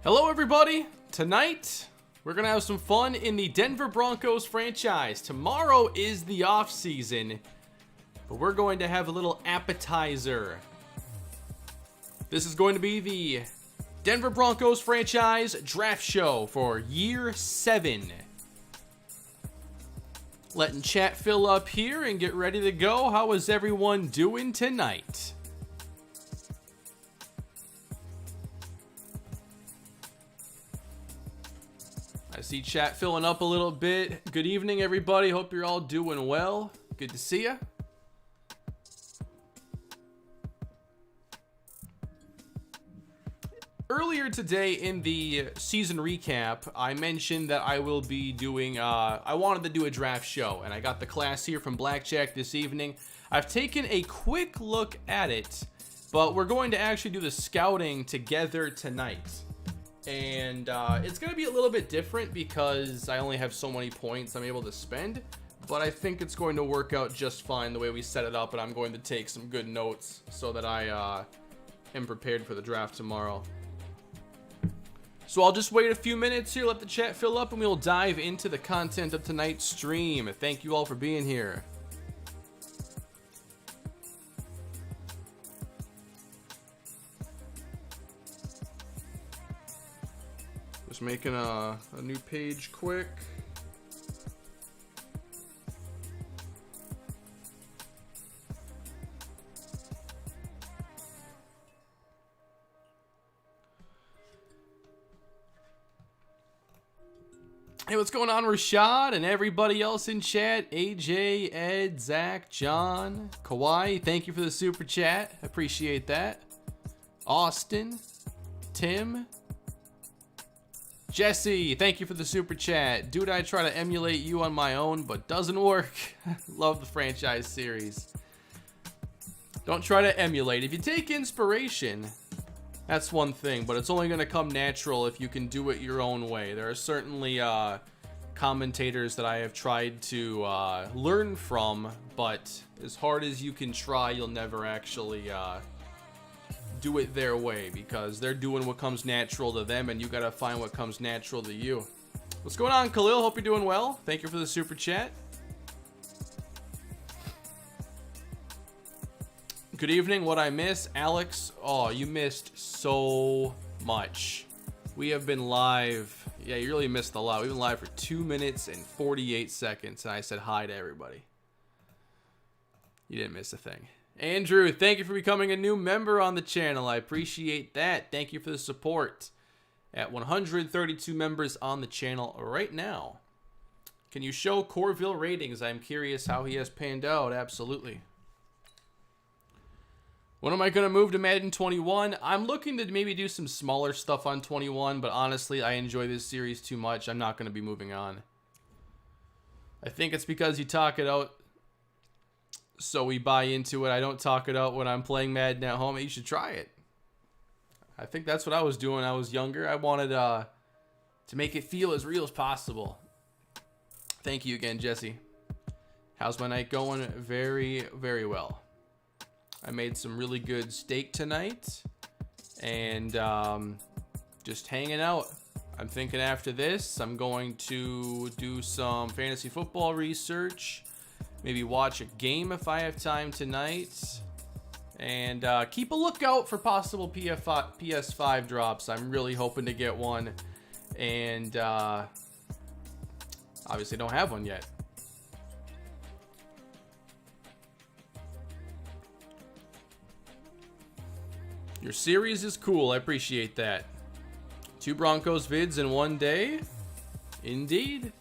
Hello everybody. Tonight we're gonna have some fun in the Denver Broncos franchise. Tomorrow is the off season, but we're going to have a little appetizer. This is going to be the Denver Broncos franchise draft show for year 7. Letting chat fill up here and get ready to go. How is everyone doing tonight? I see chat filling up a little bit. Good evening, everybody. Hope you're all doing well. Good to see you. Earlier today in the season recap, I mentioned that I will be doing, I wanted to do a draft show, and I got the class here from Blackjack this evening. I've taken a quick look at it, but we're going to actually do the scouting together tonight. And it's going to be a little bit different because I only have so many points I'm able to spend. But I think it's going to work out just fine the way we set it up. And I'm going to take some good notes so that I am prepared for the draft tomorrow. So I'll just wait a few minutes here, let the chat fill up, and we'll dive into the content of tonight's stream. Thank you all for being here. Just making a new page quick. Hey, what's going on, Rashad and everybody else in chat? AJ, Ed, Zach, John, Kawhi, thank you for the super chat. Appreciate that. Austin, Tim, Jesse, thank you for the super chat. Dude, I try to emulate you on my own, but doesn't work. Love the franchise series. Don't try to emulate. If you take inspiration, that's one thing, but it's only going to come natural if you can do it your own way. There are certainly commentators that I have tried to learn from, but as hard as you can try, you'll never actually do it their way because they're doing what comes natural to them, and you got to find what comes natural to you. What's going on, Khalil? Hope you're doing well. Thank you for the super chat. Good evening. What I miss, Alex? Oh, you missed so much. We have been live. Yeah, you really missed a lot. We've been live for 2 minutes and 48 seconds, and I said hi to everybody. You didn't miss a thing. Andrew, thank you for becoming a new member on the channel. I appreciate that. Thank you for the support. At 132 members on the channel right now. Can you show Corville ratings? I'm curious how he has panned out. Absolutely. When am I going to move to Madden 21? I'm looking to maybe do some smaller stuff on 21, but honestly, I enjoy this series too much. I'm not going to be moving on. I think it's because you talk it out, so we buy into it. I don't talk it out when I'm playing Madden at home. You should try it. I think that's what I was doing when I was younger. I wanted to make it feel as real as possible. Thank you again, Jesse. How's my night going? Very, very well. I made some really good steak tonight, and just hanging out. I'm thinking after this, I'm going to do some fantasy football research, maybe watch a game if I have time tonight, and keep a lookout for possible PS5 drops. I'm really hoping to get one, and obviously don't have one yet. Your series is cool. I appreciate that. 2 Broncos vids in one day. Indeed.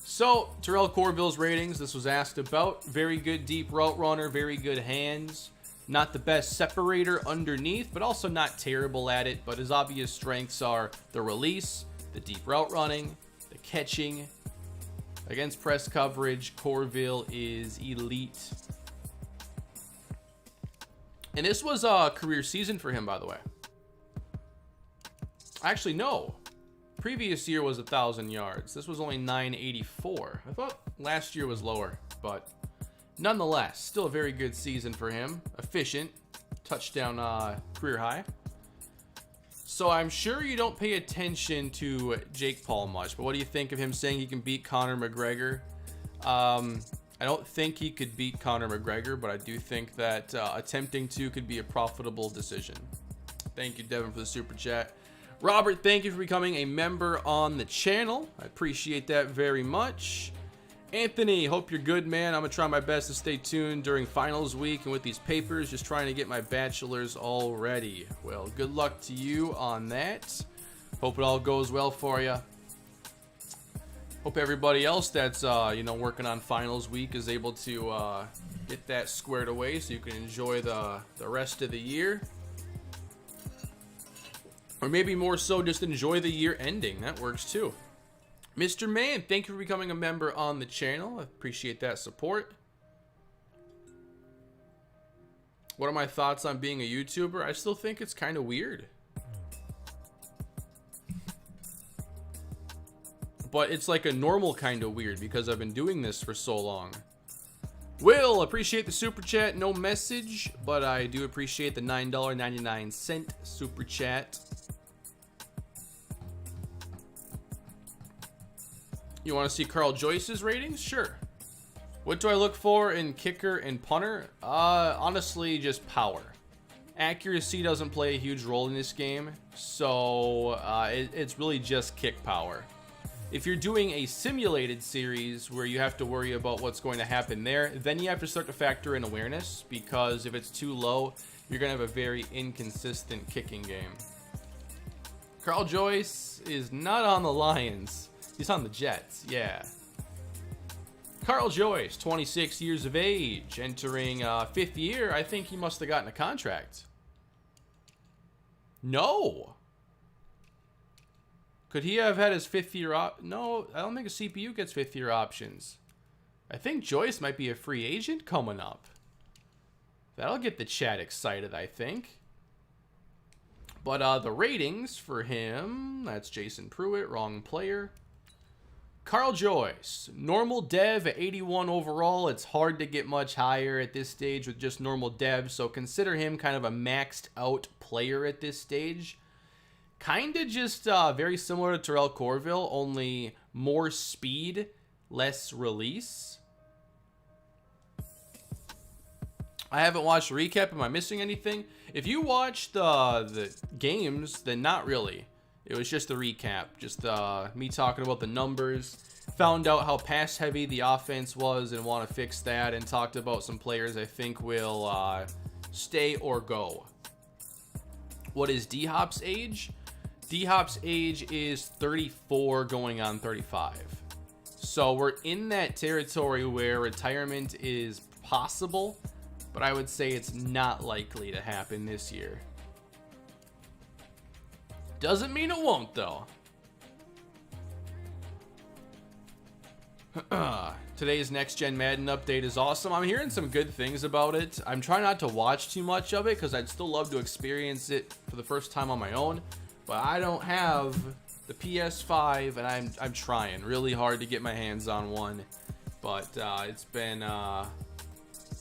So, Terrell Corville's ratings. This was asked about. Very good deep route runner. Very good hands. Not the best separator underneath, but also not terrible at it. But his obvious strengths are the release, the deep route running, the catching. Against press coverage, Corville is elite. And this was a career season for him, by the way. Actually, no. Previous year was 1,000 yards. This was only 984. I thought last year was lower, but nonetheless, still a very good season for him. Efficient. Touchdown career high. So I'm sure you don't pay attention to Jake Paul much, but what do you think of him saying he can beat Conor McGregor? I don't think he could beat Conor McGregor, but I do think that attempting to could be a profitable decision. Thank you, Devin, for the super chat. Robert, thank you for becoming a member on the channel. I appreciate that very much. Anthony, hope you're good, man. I'm going to try my best to stay tuned during finals week and with these papers, just trying to get my bachelor's all ready. Well, good luck to you on that. Hope it all goes well for you. Hope everybody else that's, working on finals week is able to get that squared away so you can enjoy the rest of the year. Or maybe more so just enjoy the year ending. That works too. Mr. Man, thank you for becoming a member on the channel. I appreciate that support. What are my thoughts on being a YouTuber? I still think it's kind of weird. But it's like a normal kind of weird because I've been doing this for so long. Will, appreciate the super chat. No message, but I do appreciate the $9.99 super chat. You want to see Carl Joyce's ratings? Sure. What do I look for in kicker and punter? Honestly, just power. Accuracy doesn't play a huge role in this game, so it's really just kick power. If you're doing a simulated series where you have to worry about what's going to happen there, then you have to start to factor in awareness, because if it's too low, you're going to have a very inconsistent kicking game. Carl Joyce is not on the Lions. He's on the Jets, yeah. Carl Joyce, 26 years of age, entering 5th year. I think he must have gotten a contract. No. Could he have had his 5th year No, I don't think a CPU gets 5th year options. I think Joyce might be a free agent coming up. That'll get the chat excited, I think. But the ratings for him, that's Jason Pruitt, wrong player. Carl Joyce, normal dev at 81 overall. It's hard to get much higher at this stage with just normal dev, so consider him kind of a maxed out player at this stage. Kind of just very similar to Terrell Corville, only more speed, less release. I haven't watched the recap. Am I missing anything? If you watch the games, then not really. It was just the recap, just me talking about the numbers, found out how pass heavy the offense was and want to fix that, and talked about some players I think will stay or go. What is D-Hop's age? D-Hop's age is 34 going on 35. So we're in that territory where retirement is possible, but I would say it's not likely to happen this year. Doesn't mean it won't, though. Today's Next Gen Madden update is awesome. I'm hearing some good things about it. I'm trying not to watch too much of it because I'd still love to experience it for the first time on my own. But I don't have the PS5, and I'm trying really hard to get my hands on one. But it's been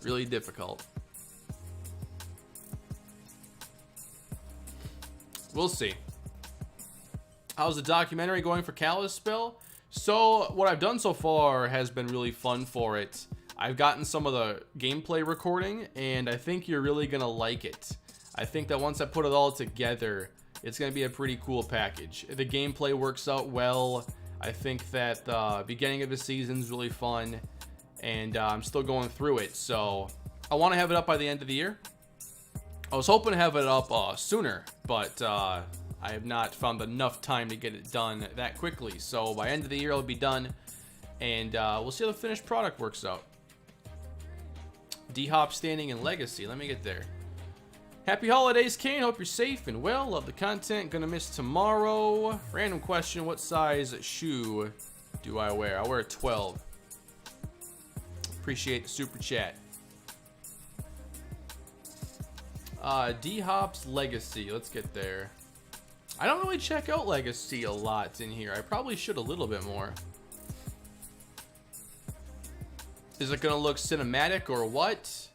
really difficult. We'll see. How's the documentary going for Kalispell? So what I've done so far has been really fun for it. I've gotten some of the gameplay recording, and I think you're really gonna like it. I think that once I put it all together, it's gonna be a pretty cool package. The gameplay works out well. I think that the beginning of the season is really fun, and I'm still going through it. So I want to have it up by the end of the year. I was hoping to have it up sooner, but I have not found enough time to get it done that quickly. So by end of the year, it'll be done, and we'll see how the finished product works out. D-Hop standing in legacy. Let me get there. Happy holidays, Kane. Hope you're safe and well. Love the content. Gonna miss tomorrow. Random question. What size shoe do I wear? I wear a 12. Appreciate the super chat. D-Hop's legacy. Let's get there. I don't really check out legacy a lot in here. I probably should a little bit more. Is it gonna look cinematic or what?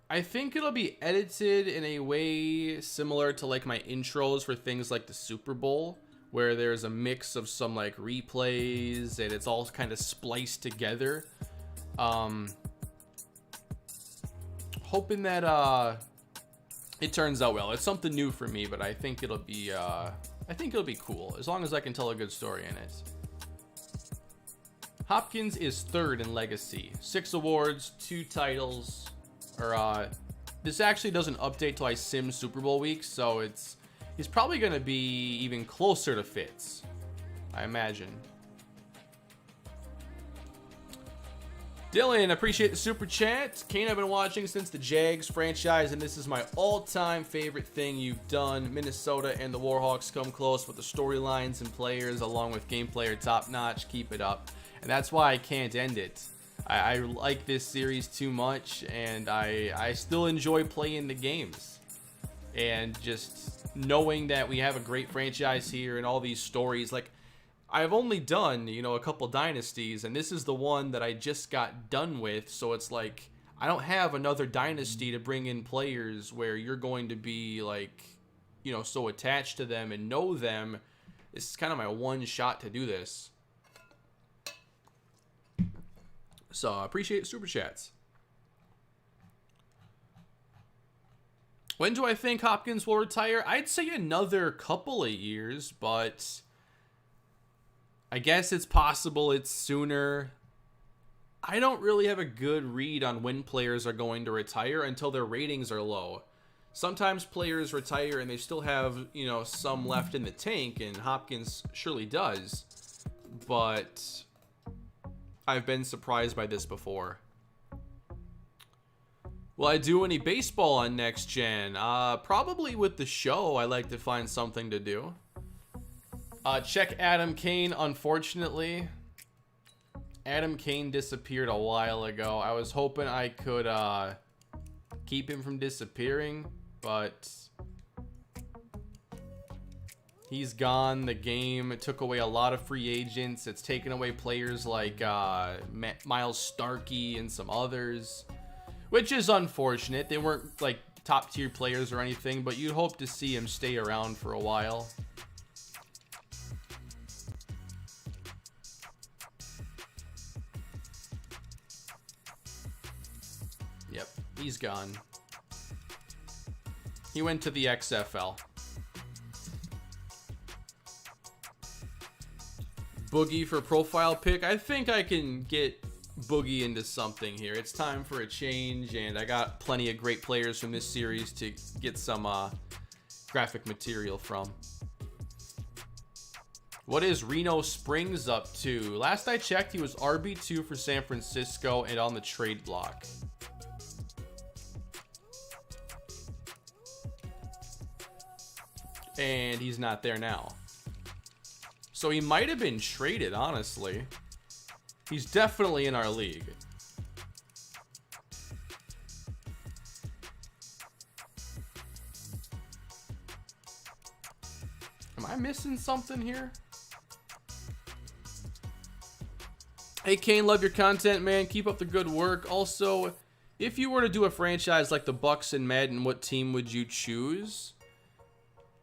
I I think it'll be edited in a way similar to like my intros for things like the Super Bowl, where there's a mix of some like replays and it's all kind of spliced together. Hoping that it turns out well. It's something new for me, but I think it'll be cool as long as I can tell a good story in it. Hopkins is third in legacy, 6 awards, 2 titles. This actually doesn't update till I sim Super Bowl week, so he's probably gonna be even closer to Fitz, I imagine. Dylan, appreciate the super chat. Kane, I've been watching since the Jags franchise, and this is my all-time favorite thing you've done. Minnesota and the Warhawks come close, but the storylines and players, along with gameplay, are top-notch. Keep it up. And that's why I can't end it. I like this series too much, and I still enjoy playing the games. And just knowing that we have a great franchise here and all these stories, like, I've only done, a couple dynasties, and this is the one that I just got done with, so it's like, I don't have another dynasty to bring in players where you're going to be, like, so attached to them and know them. This is kind of my one shot to do this. So, I appreciate super chats. When do I think Hopkins will retire? I'd say another couple of years, but I guess it's possible it's sooner. I don't really have a good read on when players are going to retire until their ratings are low. Sometimes players retire and they still have, some left in the tank, and Hopkins surely does. But I've been surprised by this before. Will I do any baseball on next gen? Probably with the show. I like to find something to do. Check Adam Kane, unfortunately. Adam Kane disappeared a while ago. I was hoping I could keep him from disappearing, but he's gone. The game took away a lot of free agents. It's taken away players like Miles Starkey and some others, which is unfortunate. They weren't like top tier players or anything, but you'd hope to see him stay around for a while. Yep, he's gone. He went to the XFL. Boogie for profile pick. I think I can get Boogie into something here. It's time for a change, and I got plenty of great players from this series to get some graphic material from. What is Reno Springs up to? Last I checked, he was RB2 for San Francisco and on the trade block. And he's not there now. So he might have been traded, honestly. He's definitely in our league. Am I missing something here? Hey, Kane, love your content, man. Keep up the good work. Also, if you were to do a franchise like the Bucks and Madden, what team would you choose?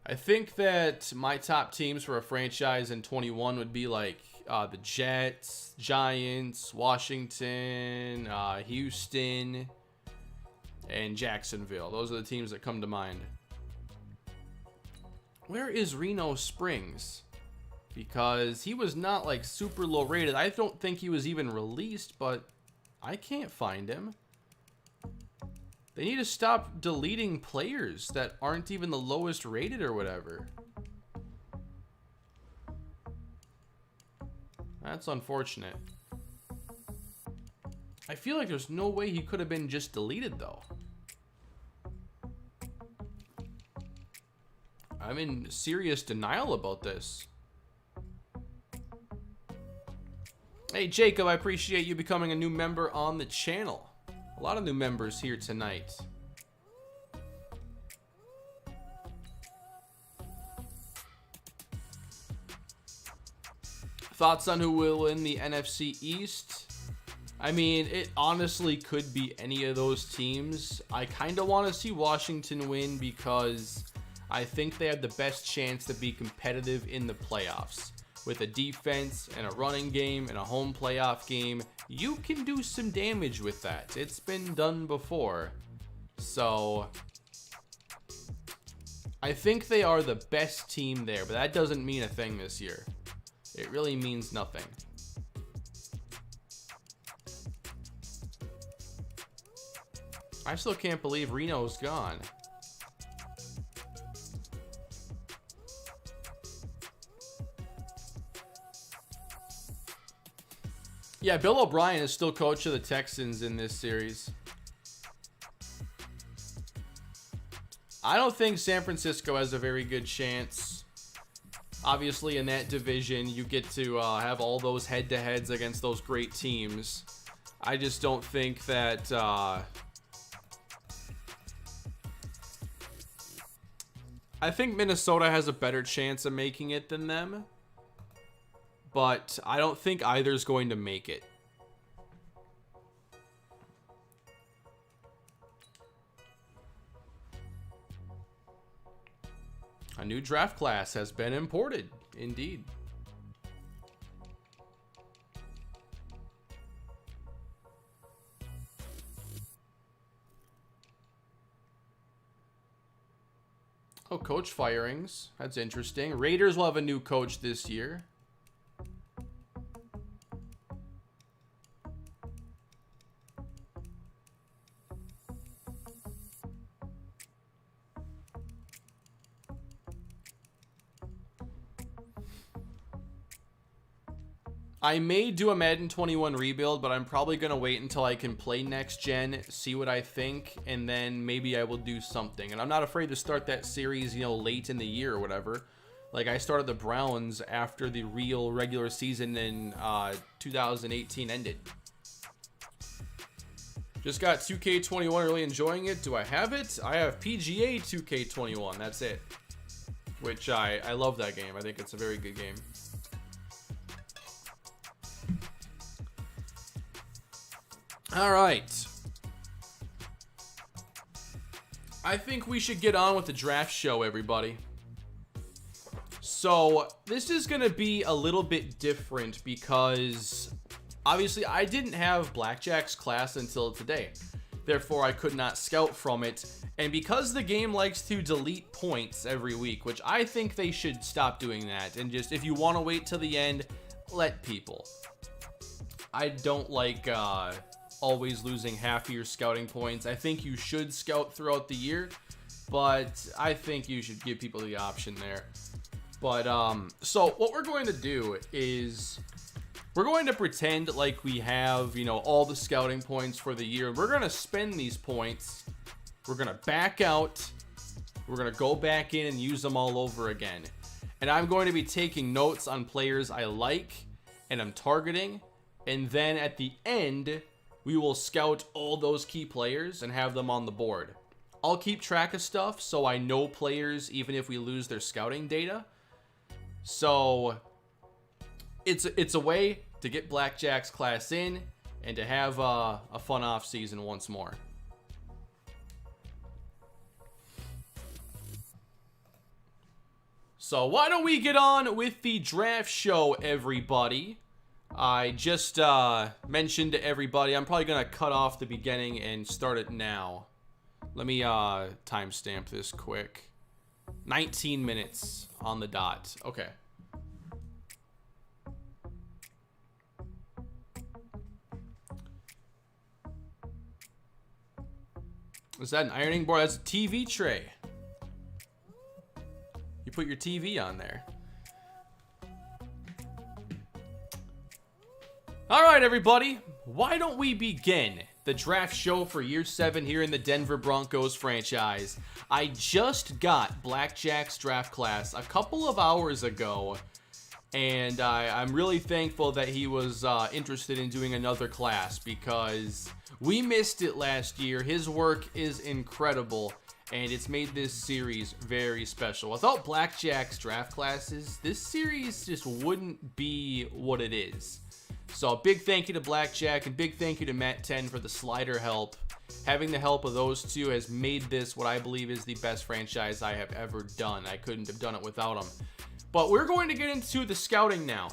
I think that my top teams for a franchise in 21 would be like the Jets, Giants, Washington, Houston, and Jacksonville. Those are the teams that come to mind. Where is Reno Springs? Because he was not like super low rated. I don't think he was even released, but I can't find him. They need to stop deleting players that aren't even the lowest rated or whatever. That's unfortunate. I feel like there's no way he could have been just deleted, though. I'm in serious denial about this. Hey, Jacob, I appreciate you becoming a new member on the channel. A lot of new members here tonight. Thoughts on who will win the NFC East? I mean, it honestly could be any of those teams. I kind of want to see Washington win because I think they have the best chance to be competitive in the playoffs. With a defense and a running game and a home playoff game, you can do some damage with that. It's been done before. So I think they are the best team there, but that doesn't mean a thing this year. It really means nothing. I still can't believe Reno's gone. Yeah, Bill O'Brien is still coach of the Texans in this series. I don't think San Francisco has a very good chance. Obviously, in that division, you get to have all those head-to-heads against those great teams. I just don't think that... I think Minnesota has a better chance of making it than them. But I don't think either's going to make it. A new draft class has been imported, indeed. Oh, coach firings. That's interesting. Raiders will have a new coach this year. I may do a Madden 21 rebuild, but I'm probably going to wait until I can play next gen, see what I think, and then maybe I will do something. And I'm not afraid to start that series, you know, late in the year or whatever. Like, I started the Browns after the real regular season in 2018 ended. Just got 2K21, really enjoying it. Do I have it? I have PGA 2K21, that's it. Which I love that game. I think it's a very good game. All right. I think we should get on with the draft show, everybody. So this is going to be a little bit different because obviously I didn't have Blackjack's class until today. Therefore, I could not scout from it. And because the game likes to delete points every week, which I think they should stop doing that. And just, if you want to wait till the end, let people. I don't like... always losing half of your scouting points. I think you should scout throughout the year, but I think you should give people the option there. But so what we're going to do is we're going to pretend like we have, you know, all the scouting points for the year. We're going to spend these points. We're going to back out. We're going to go back in and use them all over again. And I'm going to be taking notes on players I like and I'm targeting. And then at the end, we will scout all those key players and have them on the board. I'll keep track of stuff so I know players even if we lose their scouting data. So it's a way to get Blackjack's class in and to have a fun off season once more. So why don't we get on with the draft show, everybody? I just mentioned to everybody, I'm probably going to cut off the beginning and start it now. Let me timestamp this quick. 19 minutes on the dot. Okay. Is that an ironing board? That's a TV tray. You put your TV on there. All right, everybody, why don't we begin the draft show for year 7 here in the Denver Broncos franchise? I just got Blackjack's draft class a couple of hours ago, and I'm really thankful that he was interested in doing another class because we missed it last year. His work is incredible, and it's made this series very special. Without Blackjack's draft classes, this series just wouldn't be what it is. So big thank you to Blackjack and big thank you to Matt 10 for the slider help. Having the help of those two has made this what I believe is the best franchise I have ever done. I couldn't have done it without them. But we're going to get into the scouting now.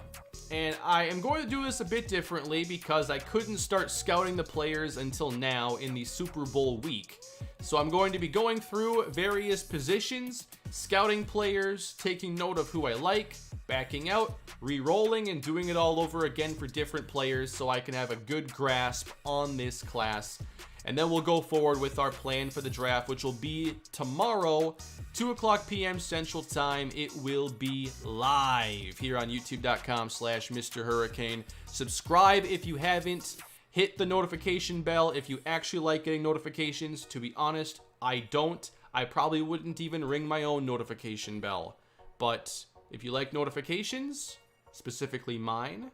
And I am going to do this a bit differently because I couldn't start scouting the players until now in the Super Bowl week. So I'm going to be going through various positions, scouting players, taking note of who I like, backing out, re-rolling, and doing it all over again for different players so I can have a good grasp on this class. And then we'll go forward with our plan for the draft, which will be tomorrow, 2 o'clock p.m. Central Time. It will be live here on youtube.com/MrHurriicane. Subscribe if you haven't. Hit the notification bell if you actually like getting notifications. To be honest, I don't. I probably wouldn't even ring my own notification bell. But if you like notifications, specifically mine,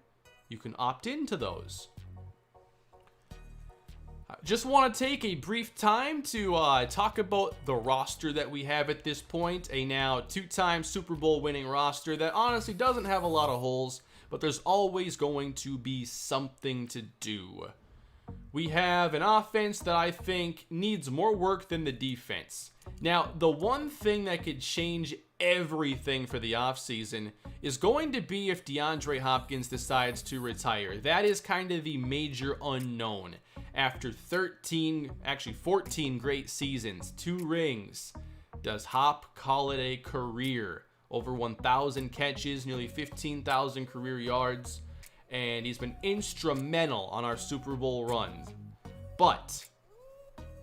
you can opt into those. Just want to take a brief time to talk about the roster that we have at this point. A now 2-time Super Bowl winning roster that honestly doesn't have a lot of holes, but there's always going to be something to do. We have an offense that I think needs more work than the defense. Now, the one thing that could change everything for the offseason is going to be if DeAndre Hopkins decides to retire. That is kind of the major unknown. After 14 great seasons, 2 rings, does Hop call it a career? Over 1,000 catches, nearly 15,000 career yards, and he's been instrumental on our Super Bowl run. But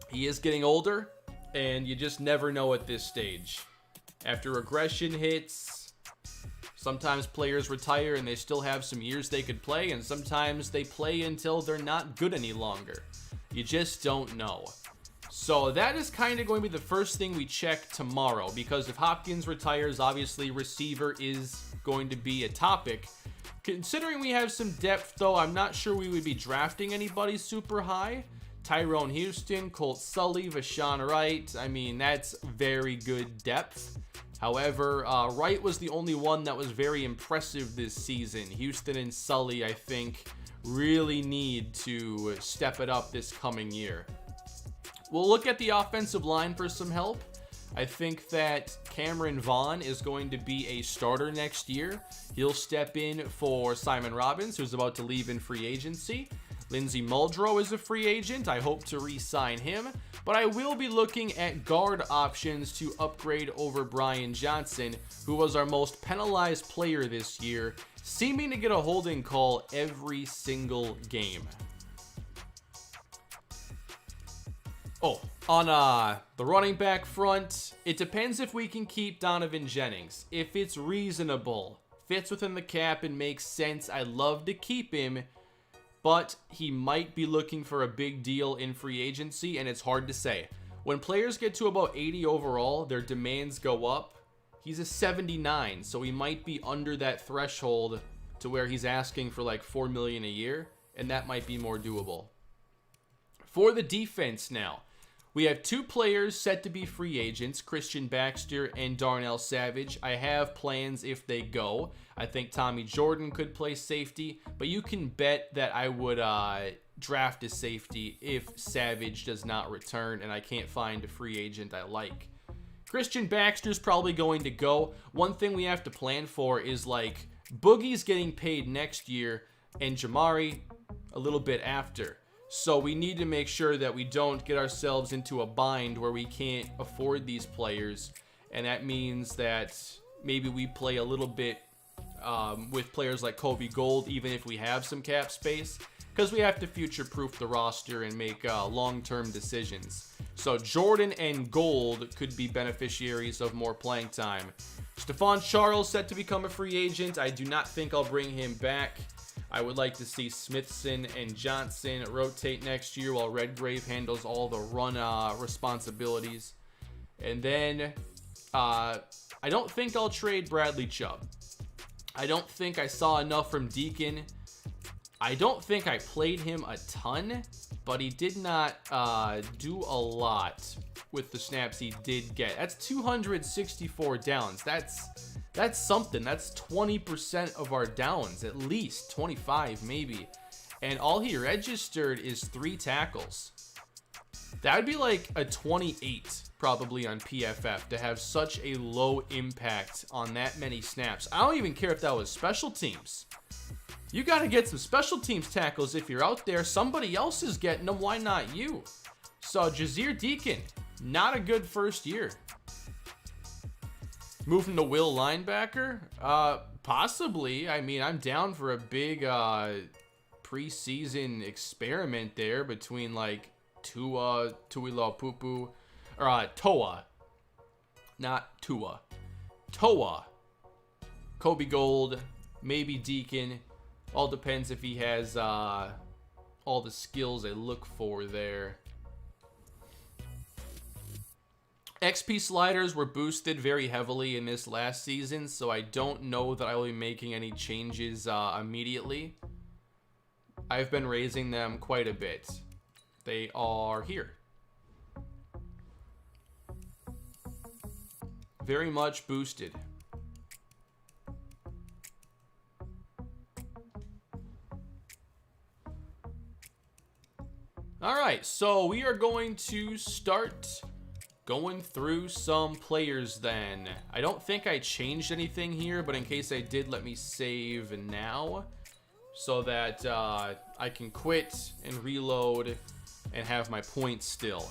he is getting older, and you just never know at this stage. After regression hits, sometimes players retire and they still have some years they could play, and sometimes they play until they're not good any longer. You just don't know. So that is kind of going to be the first thing we check tomorrow, because if Hopkins retires, obviously receiver is going to be a topic. Considering we have some depth, though, I'm not sure we would be drafting anybody super high. Tyrone Houston, Colt Sully, Vashawn Wright. I mean, that's very good depth. However, Wright was the only one that was very impressive this season. Houston and Sully, I think, really need to step it up this coming year. We'll look at the offensive line for some help. I think that Cameron Vaughn is going to be a starter next year. He'll step in for Simon Robbins, who's about to leave in free agency. Lindsey Muldrow is a free agent. I hope to re-sign him. But I will be looking at guard options to upgrade over Brian Johnson, who was our most penalized player this year, seeming to get a holding call every single game. Oh, on the running back front, it depends if we can keep Donovan Jennings. If it's reasonable, fits within the cap and makes sense, I'd love to keep him. But he might be looking for a big deal in free agency, and it's hard to say. When players get to about 80 overall, their demands go up. He's a 79, so he might be under that threshold to where he's asking for like $4 million a year, and that might be more doable. For the defense now, we have 2 players set to be free agents, Christian Baxter and Darnell Savage. I have plans if they go. I think Tommy Jordan could play safety, but you can bet that I would draft a safety if Savage does not return and I can't find a free agent I like. Christian Baxter's probably going to go. One thing we have to plan for is like Boogie's getting paid next year and Jamari a little bit after. So we need to make sure that we don't get ourselves into a bind where we can't afford these players. And that means that maybe we play a little bit with players like Kobe Gold, even if we have some cap space, because we have to future-proof the roster and make long-term decisions. So Jordan and Gold could be beneficiaries of more playing time. Stephon Charles set to become a free agent. I do not think I'll bring him back. I would like to see Smithson and Johnson rotate next year while Redgrave handles all the run responsibilities. And then I don't think I'll trade Bradley Chubb. I don't think I saw enough from Deacon. I don't think I played him a ton, but he did not do a lot with the snaps he did get. That's 264 downs. That's something. That's 20% of our downs, at least 25 maybe. And all he registered is 3 tackles. That would be like a 28 probably on PFF to have such a low impact on that many snaps. I don't even care if that was special teams. You got to get some special teams tackles if you're out there. Somebody else is getting them. Why not you? So Jazir Deacon, not a good first year. Moving to Will linebacker? Possibly. I mean, I'm down for a big preseason experiment there between like Tuilapupu, or Toa. Not Tua. Toa. Kobe Gold, maybe Deacon. All depends if he has all the skills I look for there. XP sliders were boosted very heavily in this last season, so I don't know that I will be making any changes immediately. I've been raising them quite a bit. They are here. Very much boosted. All right, so we are going to start going through some players then. I don't think I changed anything here, but in case I did, let me save now so that I can quit and reload and have my points still.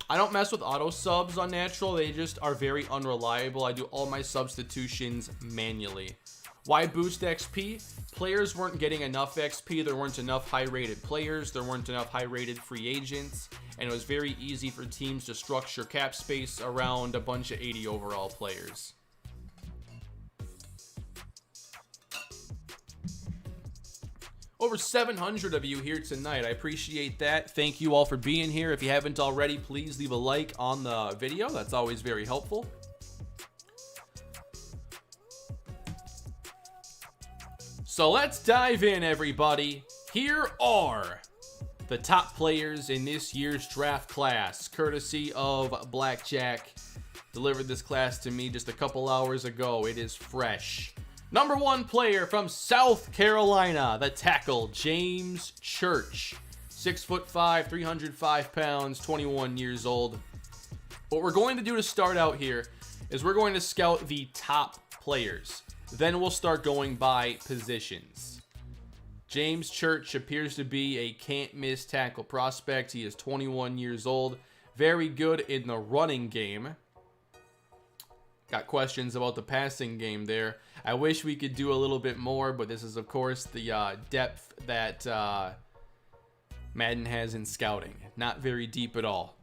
I don't mess with auto subs on natural. They just are very unreliable. I do all my substitutions manually. Why boost XP? Players weren't getting enough XP. There weren't enough high-rated players. There weren't enough high-rated free agents. And it was very easy for teams to structure cap space around a bunch of 80 overall players. Over 700 of you here tonight. I appreciate that. Thank you all for being here. If you haven't already, please leave a like on the video. That's always very helpful. So let's dive in, everybody. Here are the top players in this year's draft class, courtesy of Blackjack. Delivered this class to me just a couple hours ago. It is fresh. Number 1 player from South Carolina, the tackle, James Church. 6'5", 305 pounds, 21 years old. What we're going to do to start out here is we're going to scout the top players. Then we'll start going by positions. James Church appears to be a can't-miss tackle prospect. He is 21 years old. Very good in the running game. Got questions about the passing game there. I wish we could do a little bit more, but this is, of course, the depth that Madden has in scouting. Not very deep at all.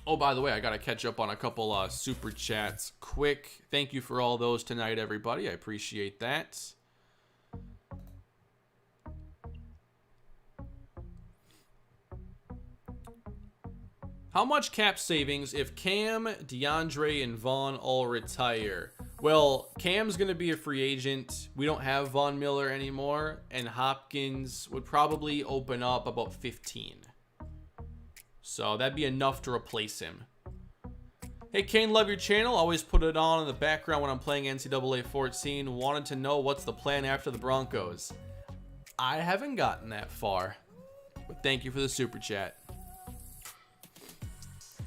Oh, by the way, I got to catch up on a couple super chats quick. Thank you for all those tonight, everybody. I appreciate that. How much cap savings if Cam, DeAndre, and Vaughn all retire? Well, Cam's going to be a free agent. We don't have Von Miller anymore, and Hopkins would probably open up about 15. So that'd be enough to replace him. Hey, Kane, love your channel. Always put it on in the background when I'm playing NCAA 14. Wanted to know what's the plan after the Broncos. I haven't gotten that far, but thank you for the super chat.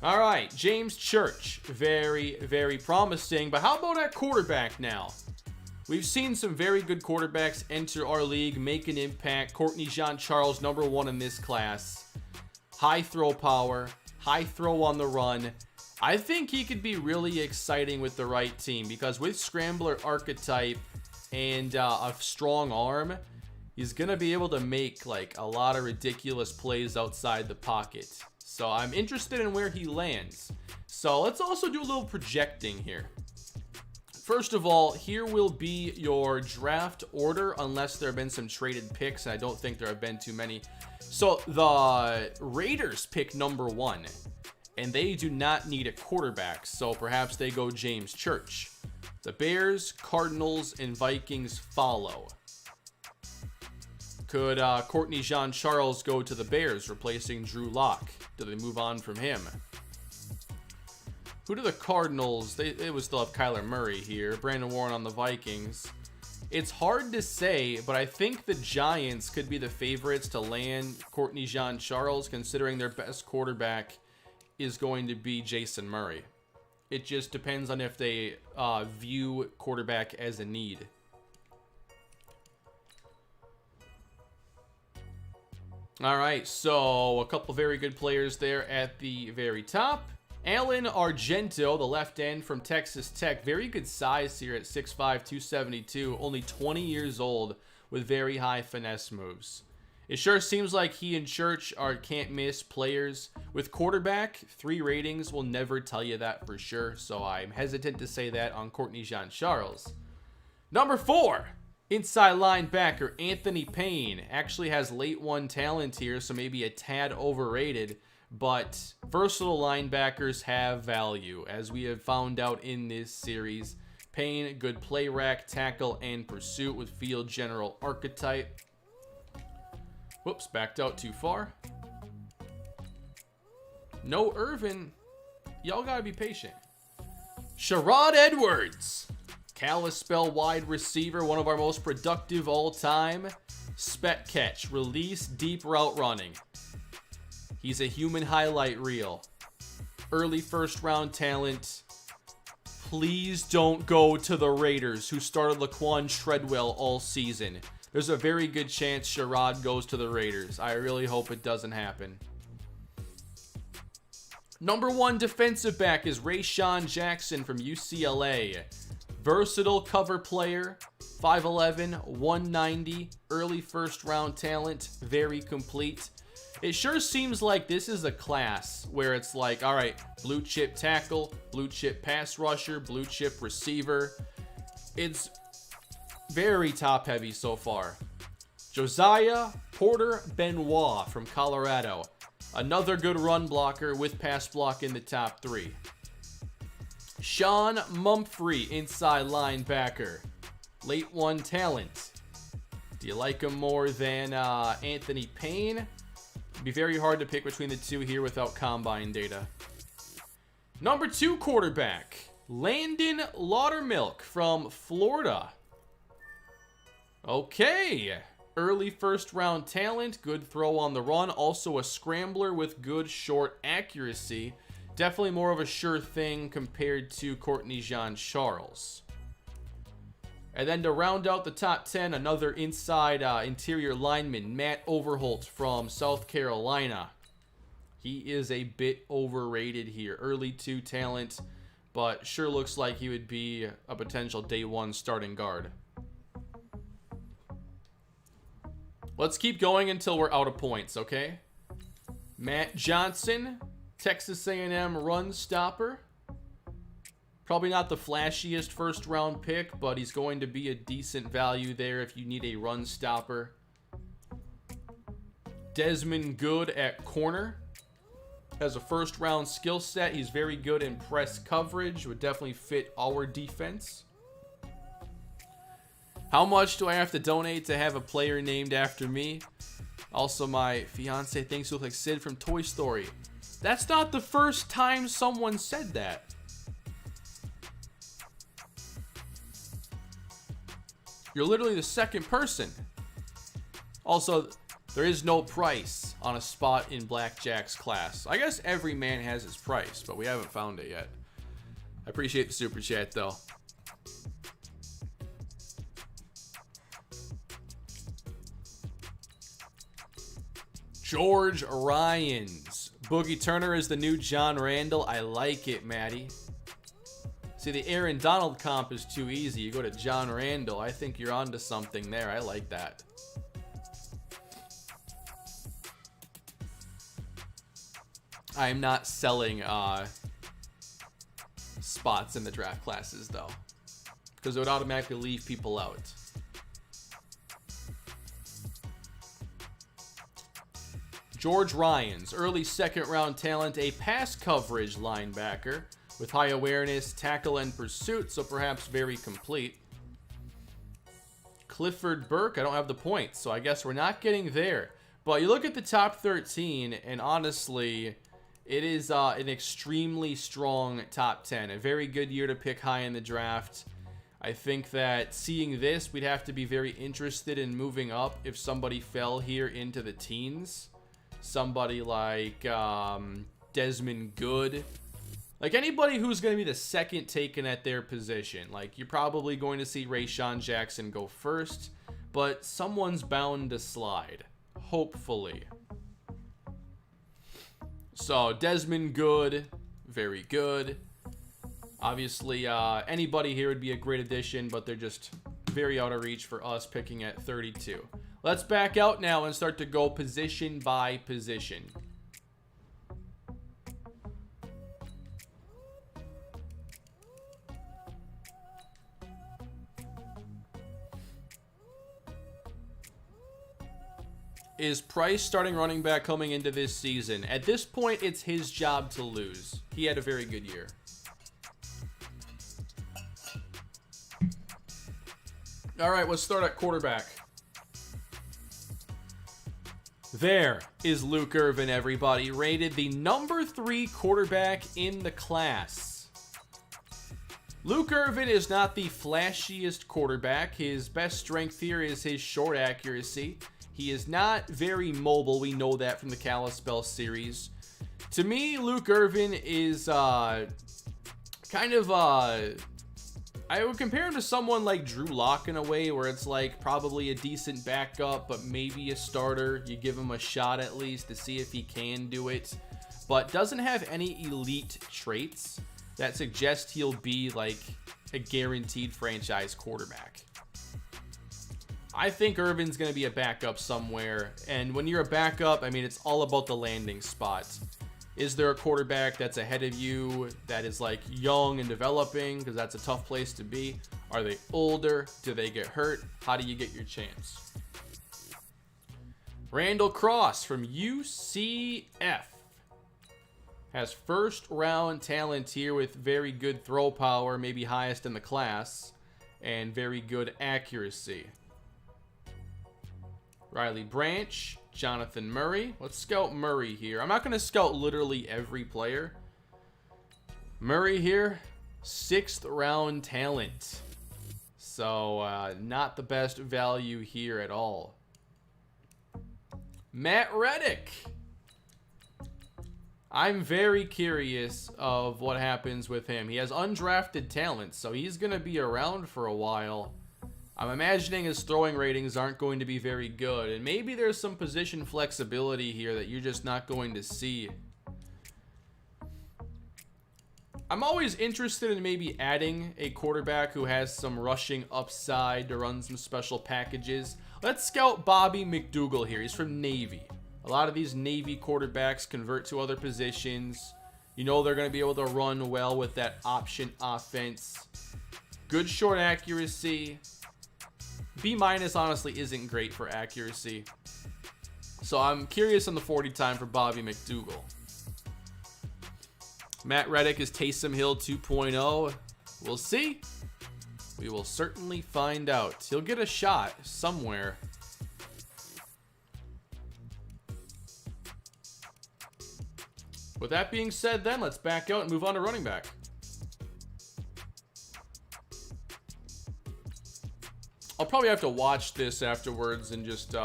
All right, James Church, very, very promising. But how about at quarterback now? We've seen some very good quarterbacks enter our league, make an impact. Courtney Jean-Charles, number 1 in this class. High throw power, high throw on the run. I think he could be really exciting with the right team because with Scrambler archetype and a strong arm, he's going to be able to make like a lot of ridiculous plays outside the pocket. So I'm interested in where he lands. So let's also do a little projecting here. First of all, here will be your draft order unless there have been some traded picks. And I don't think there have been too many. So the Raiders pick number 1 and they do not need a quarterback. So perhaps they go James Church. The Bears, Cardinals, and Vikings follow. Could Courtney Jean-Charles go to the Bears, replacing Drew Lock? Do they move on from him? Who do the Cardinals? They would still have Kyler Murray here. Brandon Warren on the Vikings. It's hard to say, but I think the Giants could be the favorites to land Courtney Jean-Charles, considering their best quarterback is going to be Jason Murray. It just depends on if they view quarterback as a need. All right, so a couple very good players there at the very top. Alan Argento, the left end from Texas Tech. Very good size here at 6'5", 272. Only 20 years old with very high finesse moves. It sure seems like he and Church are can't-miss players. With quarterback, 3 ratings will never tell you that for sure, so I'm hesitant to say that on Courtney Jean-Charles. Number 4, inside linebacker Anthony Payne. Actually has late 1 talent here, so maybe a tad overrated. But versatile linebackers have value, as we have found out in this series. Payne, good play rack, tackle, and pursuit with field general archetype. Whoops, backed out too far. No Irvin. Y'all gotta be patient. Sherrod Edwards. Kalispell wide receiver, one of our most productive all time. Spec catch, release, deep route running. He's a human highlight reel. Early first round talent. Please don't go to the Raiders, who started Laquan Treadwell all season. There's a very good chance Sherrod goes to the Raiders. I really hope it doesn't happen. Number 1 defensive back is Rayshawn Jackson from UCLA. Versatile cover player, 5'11", 190, early first round talent, very complete. It sure seems like this is a class where it's like, all right, blue chip tackle, blue chip pass rusher, blue chip receiver. It's very top heavy so far. Josiah Porter Benoit from Colorado. Another good run blocker with pass block in the top 3. Sean Mumphrey, inside linebacker. Late 1 talent. Do you like him more than Anthony Payne? It'd be very hard to pick between the two here without combine data. Number 2 quarterback, Landon Laudermilk from Florida. Okay. Early first round talent, good throw on the run, also a scrambler with good short accuracy. Definitely more of a sure thing compared to Courtney Jean-Charles. And then to round out the top 10, another inside interior lineman, Matt Overholt from South Carolina. He is a bit overrated here. Early 2 talent, but sure looks like he would be a potential day 1 starting guard. Let's keep going until we're out of points, okay? Matt Johnson, Texas A&M run stopper. Probably not the flashiest first round pick, but he's going to be a decent value there if you need a run stopper. Desmond Good at corner. Has a first round skill set. He's very good in press coverage. Would definitely fit our defense. How much do I have to donate to have a player named after me? Also, my fiance thinks you look like Sid from Toy Story. That's not the first time someone said that. You're literally the second person. Also, there is no price on a spot in Blackjack's class. I guess every man has his price, but we haven't found it yet. I appreciate the super chat, though. George Ryans. Boogie Turner is the new John Randall. I like it, Maddie. See, the Aaron Donald comp is too easy. You go to John Randall. I think you're onto something there. I like that. I am not selling spots in the draft classes, though, because it would automatically leave people out. George Ryans, early second round talent, a pass coverage linebacker with high awareness, tackle, and pursuit, so perhaps very complete. Clifford Burke, I don't have the points, so I guess we're not getting there. But you look at the top 13, and honestly, It is an extremely strong top 10. A very good year to pick high in the draft. I think that seeing this, we'd have to be very interested in moving up if somebody fell here into the teens. Somebody like Desmond Good. Like anybody who's going to be the second taken at their position. Like you're probably going to see Rayshawn Jackson go first, but someone's bound to slide. Hopefully. So Desmond Good, very good. Obviously, anybody here would be a great addition, but they're just very out of reach for us picking at 32. Let's back out now and start to go position by position. Is Price starting running back coming into this season? At this point, it's his job to lose. He had a very good year. All right, let's start at quarterback. There is Luke Irvin, everybody. Rated the number 3 quarterback in the class. Luke Irvin is not the flashiest quarterback. His best strength here is his short accuracy. He is not very mobile. We know that from the Kalispell series. To me, Luke Irvin is I would compare him to someone like Drew Lock in a way, where it's like probably a decent backup, but maybe a starter. You give him a shot at least to see if he can do it, but doesn't have any elite traits that suggest he'll be like a guaranteed franchise quarterback. I think Irvin's going to be a backup somewhere, and when you're a backup, I mean, it's all about the landing spot. Is there a quarterback that's ahead of you that is like young and developing? Because that's a tough place to be. Are they older? Do they get hurt? How do you get your chance? Randall Cross from UCF has first round talent here with very good throw power, maybe highest in the class, and very good accuracy. Riley Branch, Jonathan Murray. Let's scout Murray here. I'm not going to scout literally every player. Murray here, 6th round talent. So, not the best value here at all. Matt Reddick. I'm very curious of what happens with him. He has undrafted talent, so he's going to be around for a while. I'm imagining his throwing ratings aren't going to be very good, and maybe there's some position flexibility here that you're just not going to see. I'm always interested in maybe adding a quarterback who has some rushing upside to run some special packages. Let's scout Bobby McDougal here. He's from Navy. A lot of these Navy quarterbacks convert to other positions. You know they're going to be able to run well with that option offense. Good short accuracy. B- honestly isn't great for accuracy. So I'm curious on the 40 time for Bobby McDougal. Matt Reddick is Taysom Hill 2.0. We'll see. We will certainly find out. He'll get a shot somewhere. With that being said, then let's back out and move on to running back. I'll probably have to watch this afterwards and just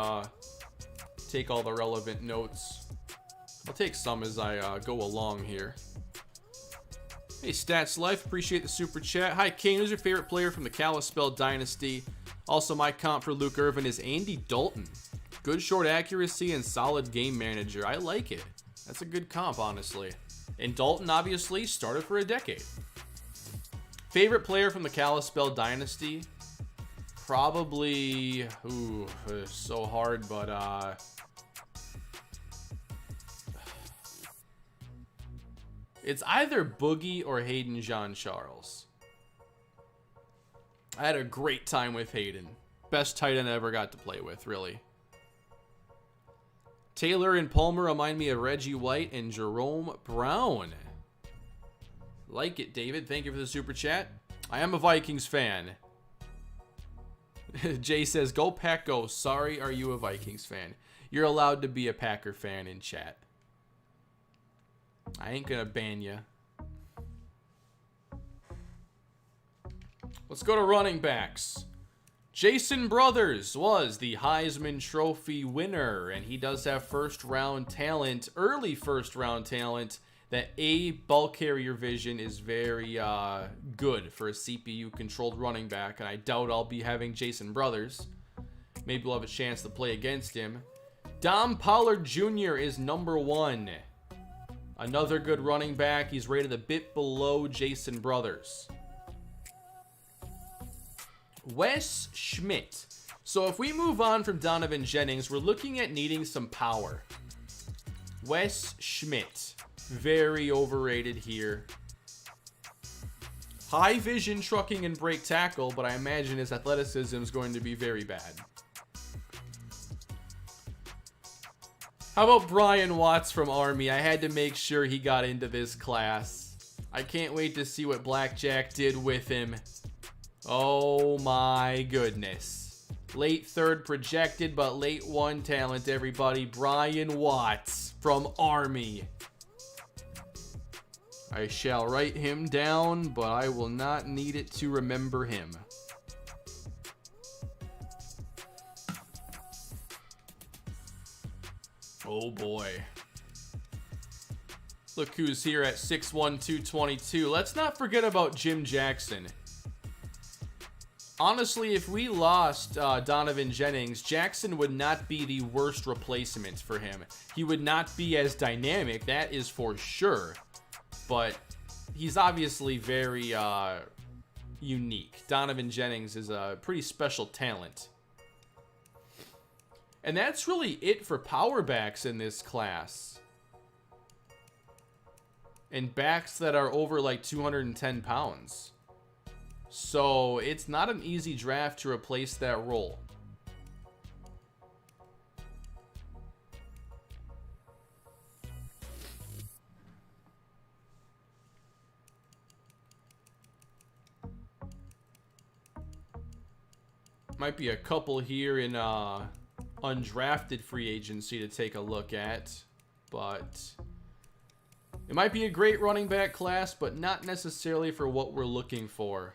take all the relevant notes. I'll take some as I go along here. Hey, Stats Life, appreciate the super chat. Hi, King, who's your favorite player from the Kalispell Dynasty? Also, my comp for Luke Irvin is Andy Dalton. Good short accuracy and solid game manager. I like it. That's a good comp, honestly. And Dalton, obviously, started for a decade. Favorite player from the Kalispell Dynasty? Probably, it's so hard, but it's either Boogie or Hayden Jean-Charles. I had a great time with Hayden. Best tight end I ever got to play with, really. Taylor and Palmer remind me of Reggie White and Jerome Brown. Like it, David. Thank you for the super chat. I am a Vikings fan. Jay says, go Pack Go. Sorry, are you a Vikings fan? You're allowed to be a Packer fan in chat. I ain't gonna ban you. Let's go to running backs. Jason Brothers was the Heisman Trophy winner, and he does have first-round talent, early first-round talent. That A, ball carrier vision is very good for a CPU-controlled running back, and I doubt I'll be having Jason Brothers. Maybe we'll have a chance to play against him. Dom Pollard Jr. is number 1. Another good running back. He's rated a bit below Jason Brothers. Wes Schmidt. So if we move on from Donovan Jennings, we're looking at needing some power. Wes Schmidt. Very overrated here. High vision, trucking, and break tackle, but I imagine his athleticism is going to be very bad. How about Brian Watts from Army? I had to make sure he got into this class. I can't wait to see what Blackjack did with him. Oh my goodness. Late 3rd projected, but late 1 talent, everybody. Brian Watts from Army. I shall write him down, but I will not need it to remember him. Oh boy. Look who's here at 6'1", 222. Let's not forget about Jim Jackson. Honestly, if we lost Donovan Jennings, Jackson would not be the worst replacement for him. He would not be as dynamic, that is for sure. But he's obviously very unique. Donovan Jennings is a pretty special talent. And that's really it for power backs in this class. And backs that are over like 210 pounds. So it's not an easy draft to replace that role. Might be a couple here in undrafted free agency to take a look at, but it might be a great running back class, but not necessarily for what we're looking for.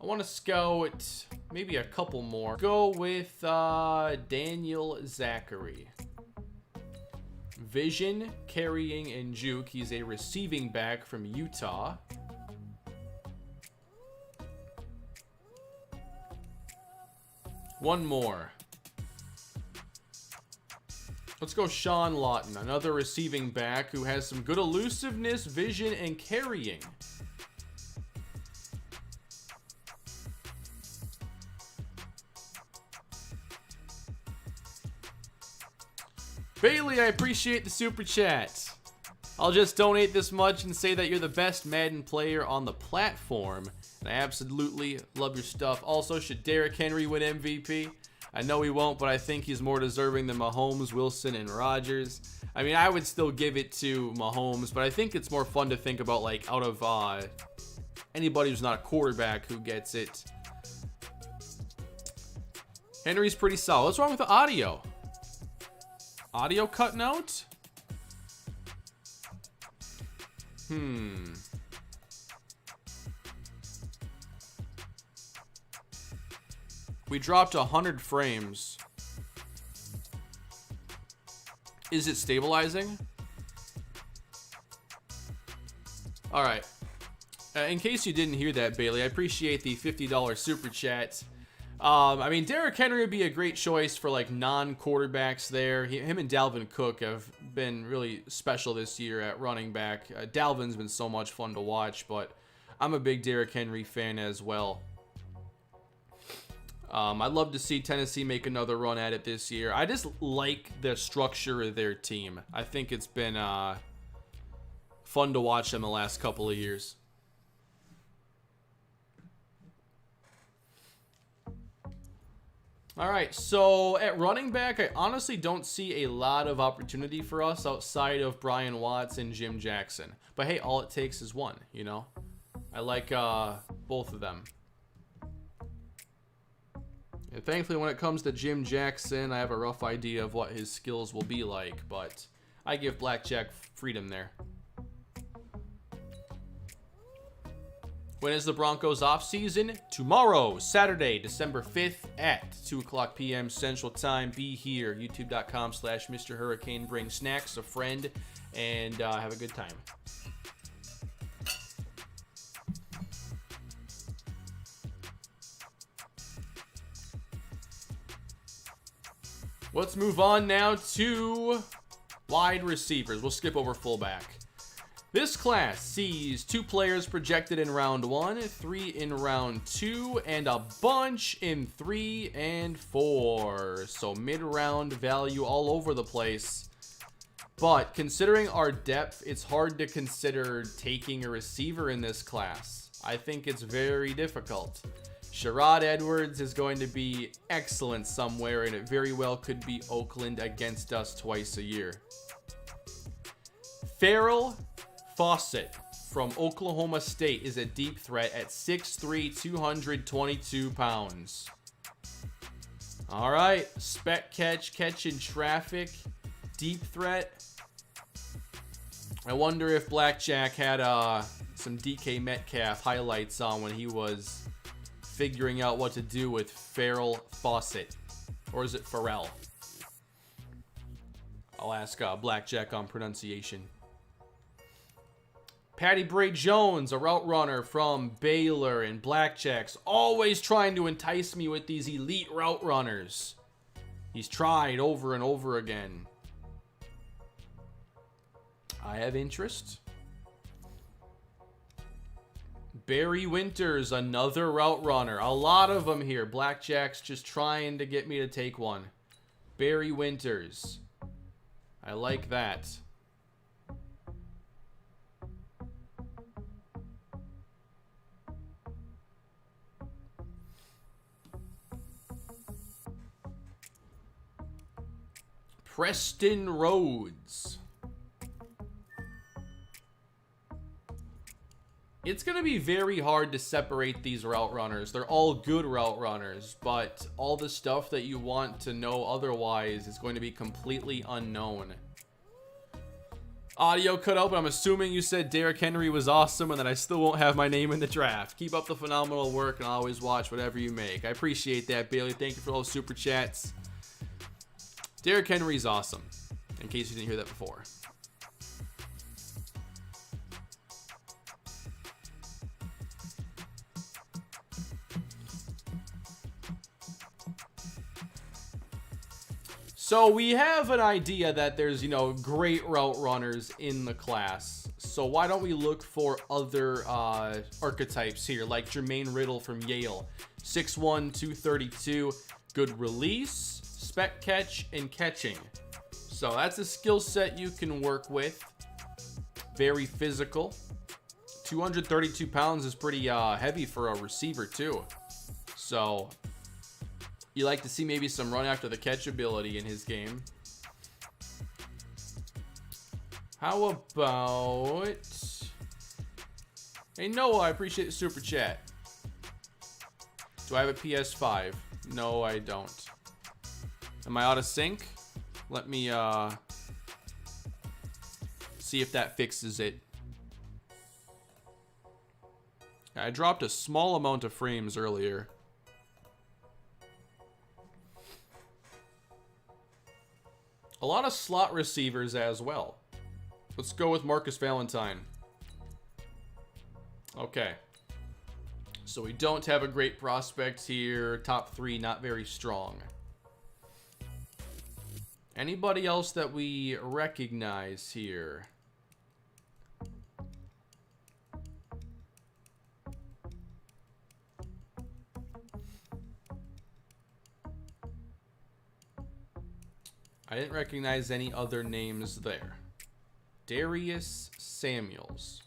I want to scout maybe a couple more. Go with Daniel Zachary. Vision, carrying, and juke. He's a receiving back from Utah. One more. Let's go Sean Lawton, another receiving back who has some good elusiveness, vision, and carrying. Bailey, I appreciate the super chat. I'll just donate this much and say that you're the best Madden player on the platform. And I absolutely love your stuff. Also, should Derrick Henry win MVP? I know he won't, but I think he's more deserving than Mahomes, Wilson, and Rodgers. I mean, I would still give it to Mahomes, but I think it's more fun to think about, like, out of anybody who's not a quarterback who gets it. Henry's pretty solid. What's wrong with the audio? Audio cutting out? We dropped 100 frames. Is it stabilizing? All right. In case you didn't hear that, Bailey, I appreciate the $50 super chat. I mean, Derrick Henry would be a great choice for like non-quarterbacks there. Him and Dalvin Cook have been really special this year at running back. Dalvin's been so much fun to watch, but I'm a big Derrick Henry fan as well. I'd love to see Tennessee make another run at it this year. I just like the structure of their team. I think it's been fun to watch them the last couple of years. All right, so at running back, I honestly don't see a lot of opportunity for us outside of Brian Watts and Jim Jackson. But hey, all it takes is one, you know? I like both of them. And thankfully, when it comes to Jim Jackson, I have a rough idea of what his skills will be like. But I give Blackjack freedom there. When is the Broncos off season? Tomorrow, Saturday, December 5th at 2 o'clock p.m. Central Time. Be here, youtube.com/MrHurriicane. Bring snacks, a friend, and have a good time. Let's move on now to wide receivers. We'll skip over fullback. This class sees 2 players projected in round 1, 3 in round 2, and a bunch in 3 and 4. So mid-round value all over the place. But considering our depth, it's hard to consider taking a receiver in this class. I think it's very difficult. Sherrod Edwards is going to be excellent somewhere, and it very well could be Oakland against us twice a year. Farrell Fawcett from Oklahoma State is a deep threat at 6'3", 222 pounds. All right, spec catch in traffic, deep threat. I wonder if Blackjack had some DK Metcalf highlights on when he was figuring out what to do with Farrell Fawcett. Or is it Farrell? I'll ask Blackjack on pronunciation. Patty Bray Jones, a route runner from Baylor, and Blackjack's always trying to entice me with these elite route runners. He's tried over and over again. I have interest. Barry Winters, another route runner. A lot of them here. Blackjack's just trying to get me to take one. Barry Winters. I like that. Preston Rhodes. It's going to be very hard to separate these route runners. They're all good route runners, but all the stuff that you want to know otherwise is going to be completely unknown. Audio cut out, but I'm assuming you said Derrick Henry was awesome and that I still won't have my name in the draft. Keep up the phenomenal work, and I'll always watch whatever you make. I appreciate that, Bailey. Thank you for all the super chats. Derrick Henry's awesome, in case you didn't hear that before. So we have an idea that there's, great route runners in the class. So why don't we look for other archetypes here, like Jermaine Riddle from Yale. 6'1", 232, good release, spec catch, and catching. So that's a skill set you can work with. Very physical. 232 pounds is pretty heavy for a receiver too. So you like to see maybe some run after the catch ability in his game. How about... Hey Noah, I appreciate the super chat. Do I have a PS5? No, I don't. Am I out of sync? Let me see if that fixes it. I dropped a small amount of frames earlier. A lot of slot receivers as well. Let's go with Marcus Valentine. Okay. So we don't have a great prospect here. Top 3, not very strong. Anybody else that we recognize here? I didn't recognize any other names there. Darius Samuels.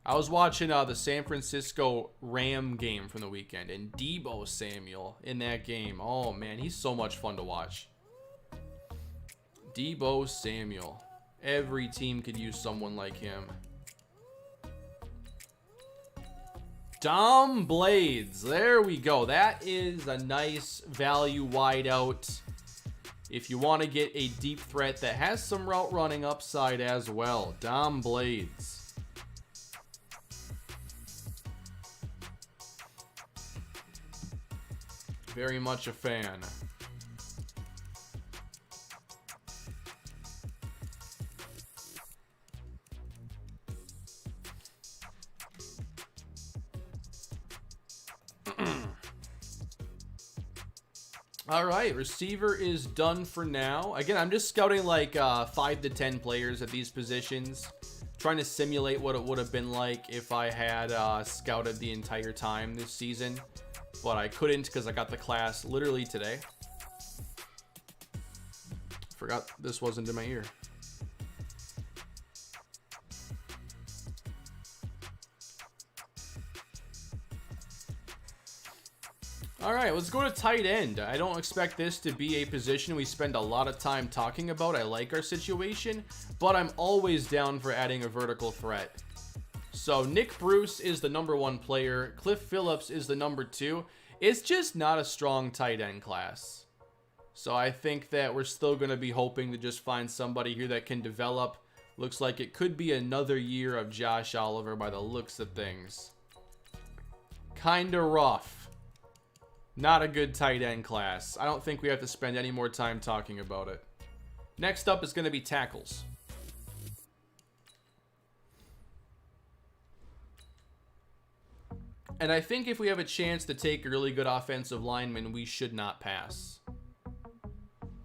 I was watching the San Francisco Ram game from the weekend, and Deebo Samuel in that game. Oh man, he's so much fun to watch. Deebo Samuel. Every team could use someone like him. Dom Blades. There we go. That is a nice value wideout. if you want to get a deep threat that has some route running upside as well. Dom Blades. Very much a fan. All right, receiver is done for now. Again, I'm just scouting like 5 to 10 players at these positions, trying to simulate what it would have been like if I had scouted the entire time this season, but I couldn't because I got the class literally today. Forgot this wasn't in my ear. All right, let's go to tight end. I don't expect this to be a position we spend a lot of time talking about. I like our situation, but I'm always down for adding a vertical threat. So Nick Bruce is the #1 player. Cliff Phillips is the #2. It's just not a strong tight end class. So I think that we're still going to be hoping to just find somebody here that can develop. Looks like it could be another year of Josh Oliver by the looks of things. Kinda rough. Not a good tight end class. I don't think we have to spend any more time talking about it. Next up is going to be tackles. And I think if we have a chance to take a really good offensive lineman, we should not pass.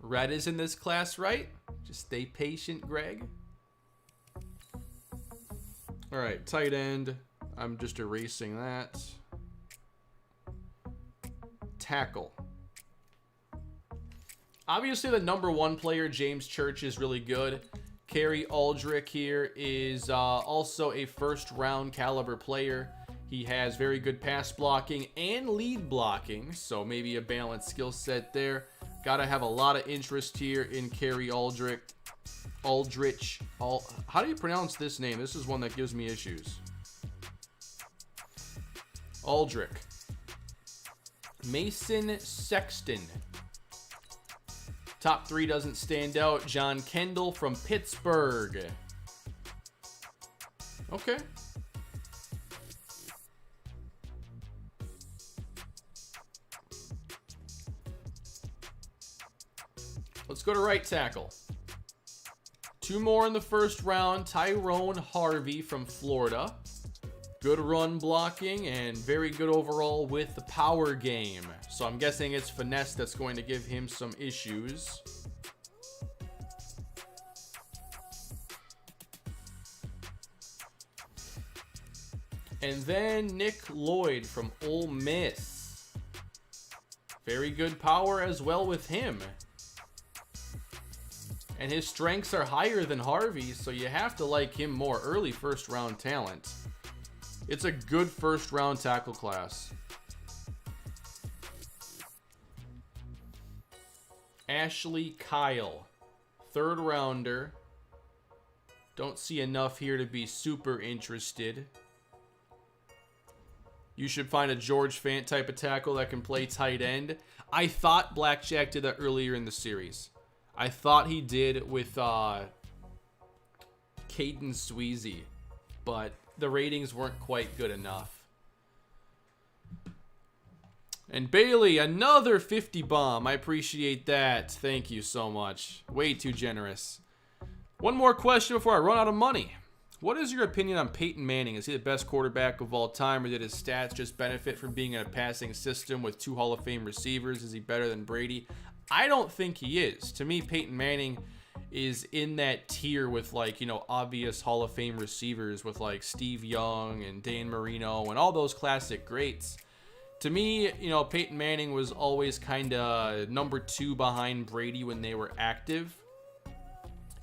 Red is in this class, right? Just stay patient, Greg. All right, tight end. I'm just erasing that. Tackle. Obviously, the #1 player, James Church, is really good. Kerry Aldrich here is also a first-round caliber player. He has very good pass blocking and lead blocking, so maybe a balanced skill set there. Got to have a lot of interest here in Kerry Aldrich. How do you pronounce this name? This is one that gives me issues. Aldrich. Mason Sexton. Top 3 doesn't stand out. John Kendall from Pittsburgh. Okay. Let's go to right tackle. 2 more in the first round. Tyrone Harvey from Florida. Good run blocking and very good overall with the power game. So I'm guessing it's finesse that's going to give him some issues. And then Nick Lloyd from Ole Miss. Very good power as well with him. And his strengths are higher than Harvey's, so you have to like him more. Early first round talent. It's a good first round tackle class. Ashley Kyle, 3rd rounder. Don't see enough here to be super interested. You should find a George Fant type of tackle that can play tight end. I thought Blackjack did that earlier in the series. I thought he did with Caden Sweezy, but the ratings weren't quite good enough. And Bailey, another 50 bomb. I appreciate that. Thank you so much. Way too generous. One more question before I run out of money. What is your opinion on Peyton Manning? Is he the best quarterback of all time, or did his stats just benefit from being in a passing system with 2 Hall of Fame receivers? Is he better than Brady? I don't think he is. To me, Peyton Manning is in that tier with, like, you know, obvious Hall of Fame receivers with like Steve Young and Dan Marino and all those classic greats. To me, you know, Peyton Manning was always kind of #2 behind Brady when they were active.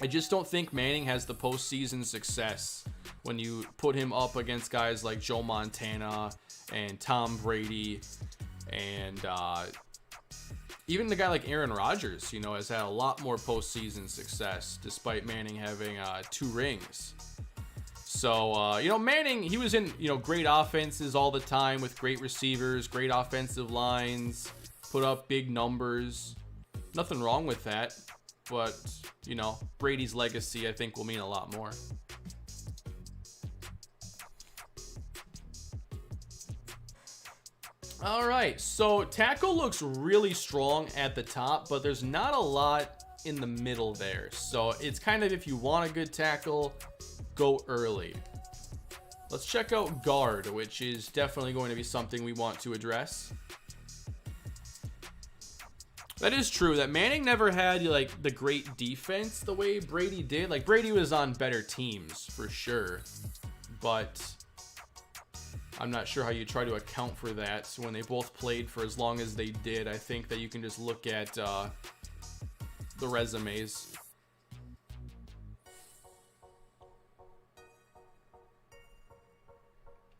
I just don't think Manning has the postseason success when you put him up against guys like Joe Montana and Tom Brady and even the guy like Aaron Rodgers, you know, has had a lot more postseason success despite Manning having 2 rings. So, you know, Manning, he was in, you know, great offenses all the time with great receivers, great offensive lines, put up big numbers. Nothing wrong with that. But, you know, Brady's legacy, I think, will mean a lot more. All right, so tackle looks really strong at the top, but there's not a lot in the middle there. So it's kind of, if you want a good tackle, go early. Let's check out guard, which is definitely going to be something we want to address. That is true that Manning never had like the great defense the way Brady did. Like Brady was on better teams for sure, but I'm not sure how you try to account for that. So when they both played for as long as they did, I think that you can just look at the resumes.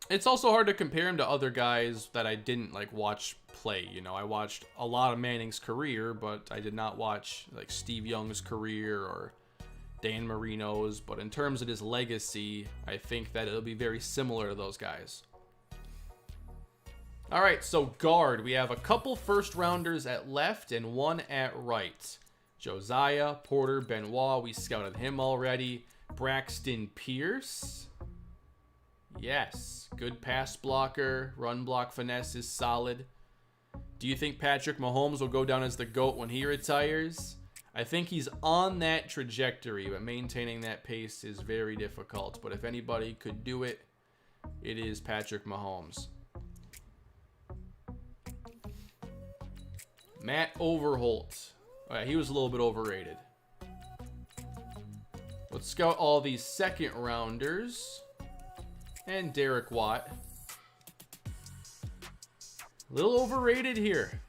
It's also hard to compare him to other guys that I didn't like watch play. You know, I watched a lot of Manning's career, but I did not watch like Steve Young's career or Dan Marino's. But in terms of his legacy, I think that it'll be very similar to those guys. All right, so guard. We have a couple first rounders at left and one at right. Josiah, Porter, Benoit. We scouted him already. Braxton Pierce. Yes, good pass blocker. Run block finesse is solid. Do you think Patrick Mahomes will go down as the GOAT when he retires? I think he's on that trajectory, but maintaining that pace is very difficult. But if anybody could do it, it is Patrick Mahomes. Matt Overholt. All right, he was a little bit overrated. Let's scout all these second rounders. And Derek Watt. A little overrated here.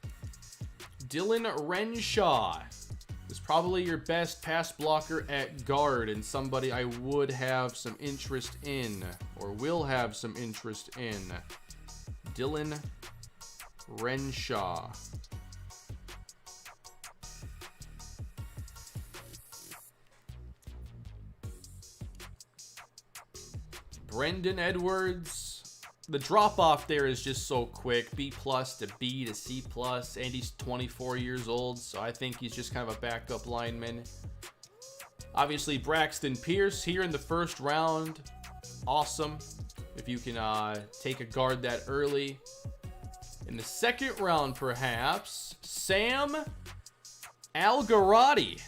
Dylan Renshaw is probably your best pass blocker at guard and somebody I would have some interest in or will have some interest in. Dylan Renshaw. Brendan Edwards. The drop off there is just so quick. B plus to B to C plus, and he's 24 years old, so I think he's just kind of a backup lineman. Obviously, Braxton Pierce here in the first round. Awesome. If you can take a guard that early. In the second round, perhaps, Sam Algarotti.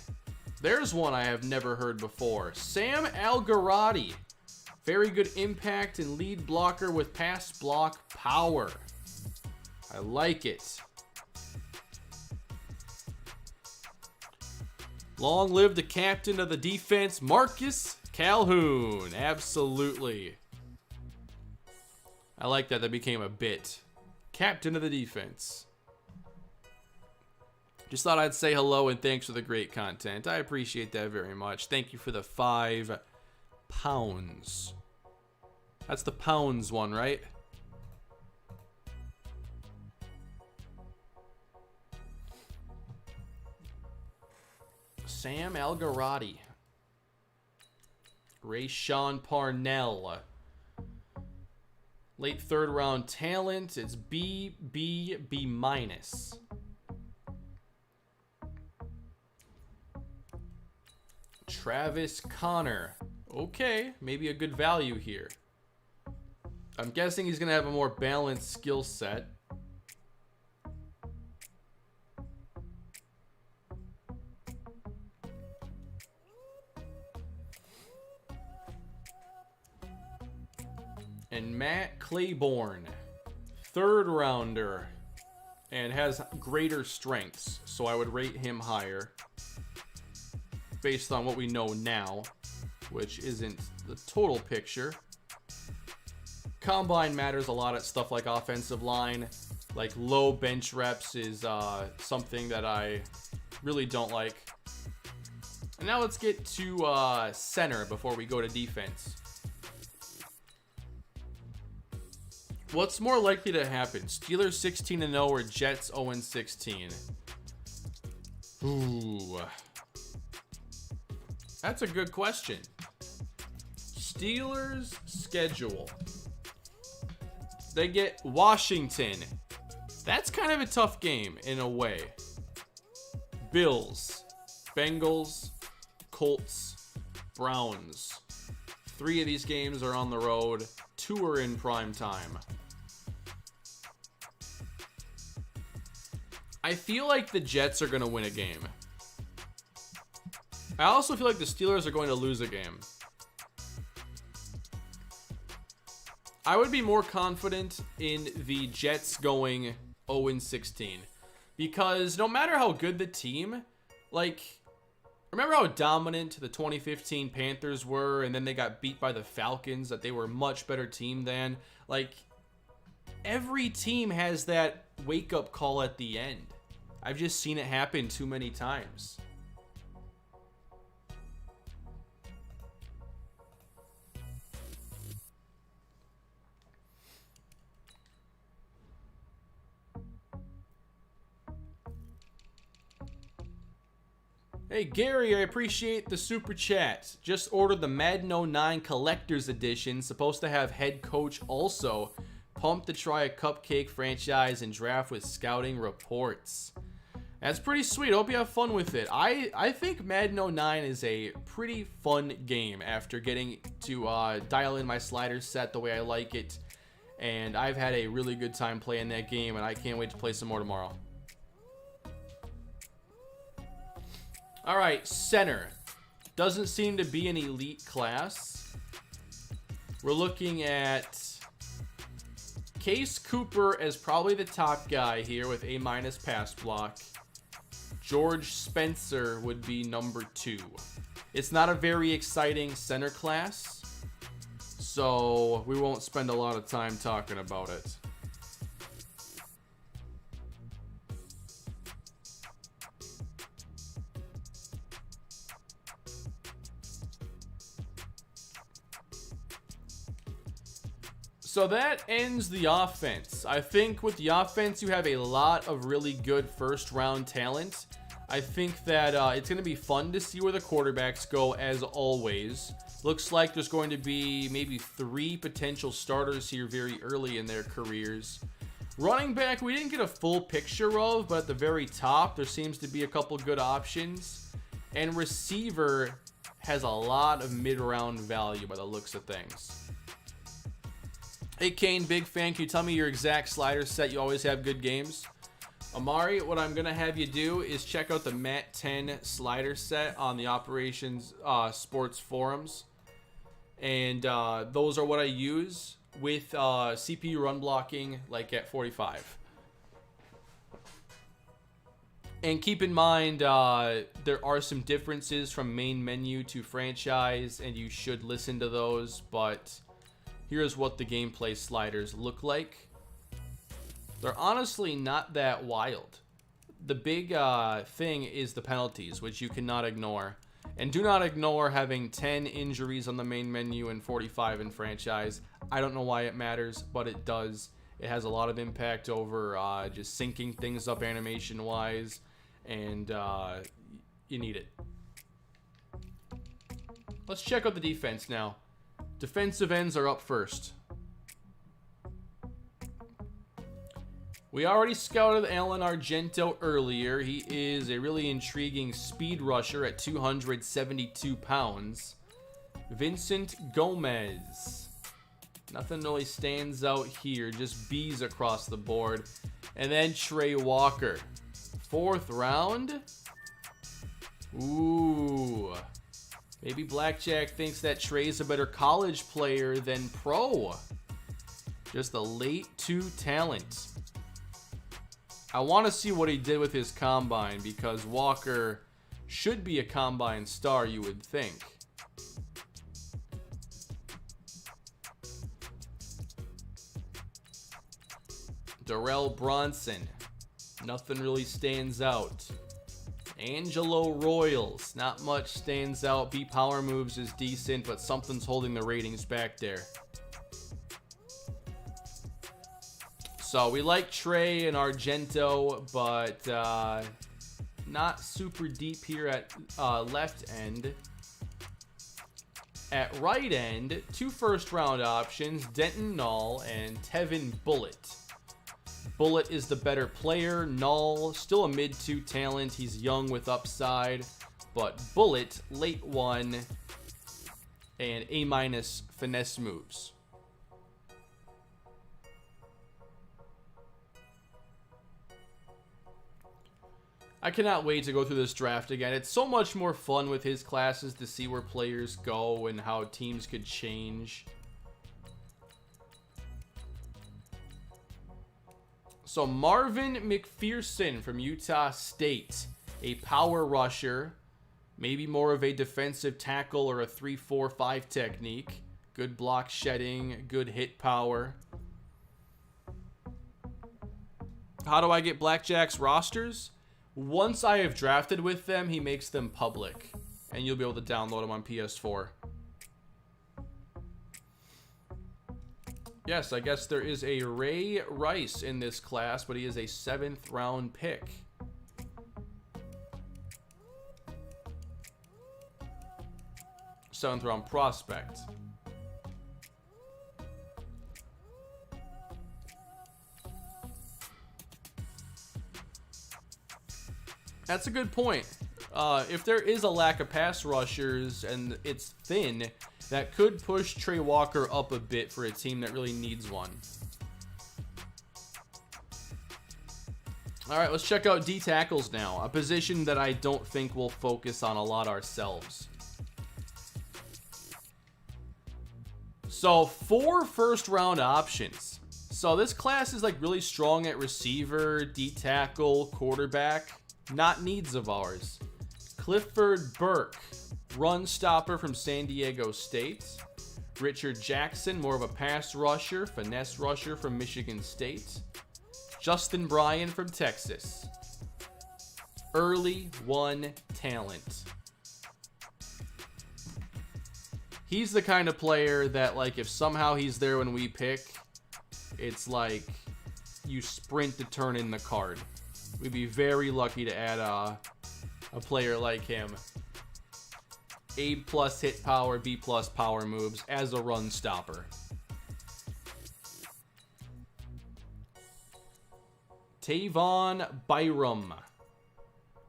There's one I have never heard before. Sam Algarotti. Very good impact and lead blocker with pass block power. I like it. Long live the captain of the defense, Marcus Calhoun. Absolutely. I like that. That became a bit. Captain of the defense. Just thought I'd say hello and thanks for the great content. I appreciate that very much. Thank you for the £5. That's the pounds one, right? Sam Algarotti. Rayshawn Parnell. Late third round talent. It's B, B, B minus. Travis Connor. Okay, maybe a good value here. I'm guessing he's going to have a more balanced skill set. And Matt Claiborne, third rounder, and has greater strengths, so I would rate him higher based on what we know now, which isn't the total picture. Combine matters a lot at stuff like offensive line. Like low bench reps is something that I really don't like. And now let's get to center before we go to defense. What's more likely to happen? Steelers 16-0 or Jets 0-16? Ooh. That's a good question. Steelers schedule. They get Washington. That's kind of a tough game in a way. Bills, Bengals, Colts, Browns. 3 of these games are on the road. 2 are in prime time. I feel like the Jets are going to win a game. I also feel like the Steelers are going to lose a game. I would be more confident in the Jets going 0-16. Because no matter how good the team, like, remember how dominant the 2015 Panthers were, and then they got beat by the Falcons, that they were a much better team than? Like, every team has that wake-up call at the end. I've just seen it happen too many times. Hey Gary, I appreciate the super chat. Just ordered the Madden 09 Collector's Edition. Supposed to have head coach also. Pumped to try a cupcake franchise and draft with scouting reports. That's pretty sweet. Hope you have fun with it. I think Madden 09 is a pretty fun game after getting to dial in my slider set the way I like it. And I've had a really good time playing that game, and I can't wait to play some more tomorrow. All right, center. Doesn't seem to be an elite class. We're looking at Case Cooper as probably the top guy here with A- pass block. George Spencer would be number 2. It's not a very exciting center class, so we won't spend a lot of time talking about it. So that ends the offense. I think with the offense, you have a lot of really good first-round talent. I think that it's going to be fun to see where the quarterbacks go, as always. Looks like there's going to be maybe 3 potential starters here very early in their careers. Running back, we didn't get a full picture of, but at the very top, there seems to be a couple good options. And receiver has a lot of mid-round value by the looks of things. Hey Kane, big fan. Can you tell me your exact slider set? You always have good games. Amari, what I'm going to have you do is check out the Mat 10 slider set on the Operations Sports forums. And those are what I use with CPU run blocking like at 45. And keep in mind, there are some differences from main menu to franchise, and you should listen to those, but here's what the gameplay sliders look like. They're honestly not that wild. The big thing is the penalties, which you cannot ignore. And do not ignore having 10 injuries on the main menu and 45 in franchise. I don't know why it matters, but it does. It has a lot of impact over just syncing things up animation-wise, and you need it. Let's check out the defense now. Defensive ends are up first. We already scouted Alan Argento earlier. He is a really intriguing speed rusher at 272 pounds. Vincent Gomez. Nothing really stands out here, just B's across the board. And then Trey Walker. 4th round. Ooh. Maybe Blackjack thinks that Trey's a better college player than pro. Just a late 2 talent. I want to see what he did with his combine, because Walker should be a combine star, you would think. Darrell Bronson. Nothing really stands out. Angelo Royals. Not much stands out. B Power Moves is decent, but something's holding the ratings back there. So we like Trey and Argento, but not super deep here at left end. At right end, 2 first-round options, Denton Null and Tevin Bullitt. Bullet is the better player. Null, still a mid-2 talent. He's young with upside. But Bullet, late 1, and A- finesse moves. I cannot wait to go through this draft again. It's so much more fun with his classes to see where players go and how teams could change. So Marvin McPherson from Utah State, a power rusher, maybe more of a defensive tackle or a 3-4-5 technique. Good block shedding, good hit power. How do I get Blackjack's rosters? Once I have drafted with them, he makes them public, and you'll be able to download them on PS4. Yes, I guess there is a Ray Rice in this class, but he is a 7th round pick. Seventh round prospect. That's a good point. If there is a lack of pass rushers and it's thin, that could push Trey Walker up a bit for a team that really needs one. All right, let's check out D tackles now, a position that I don't think we'll focus on a lot ourselves. So 4 first-round options. So this class is like really strong at receiver, D tackle, quarterback. Not needs of ours. Clifford Burke, run stopper from San Diego State. Richard Jackson, more of a pass rusher, finesse rusher from Michigan State. Justin Bryan from Texas. Early 1 talent. He's the kind of player that, like, if somehow he's there when we pick, it's like you sprint to turn in the card. We'd be very lucky to add a player like him. A+ hit power, B+ power moves as a run stopper. Tavon Byram,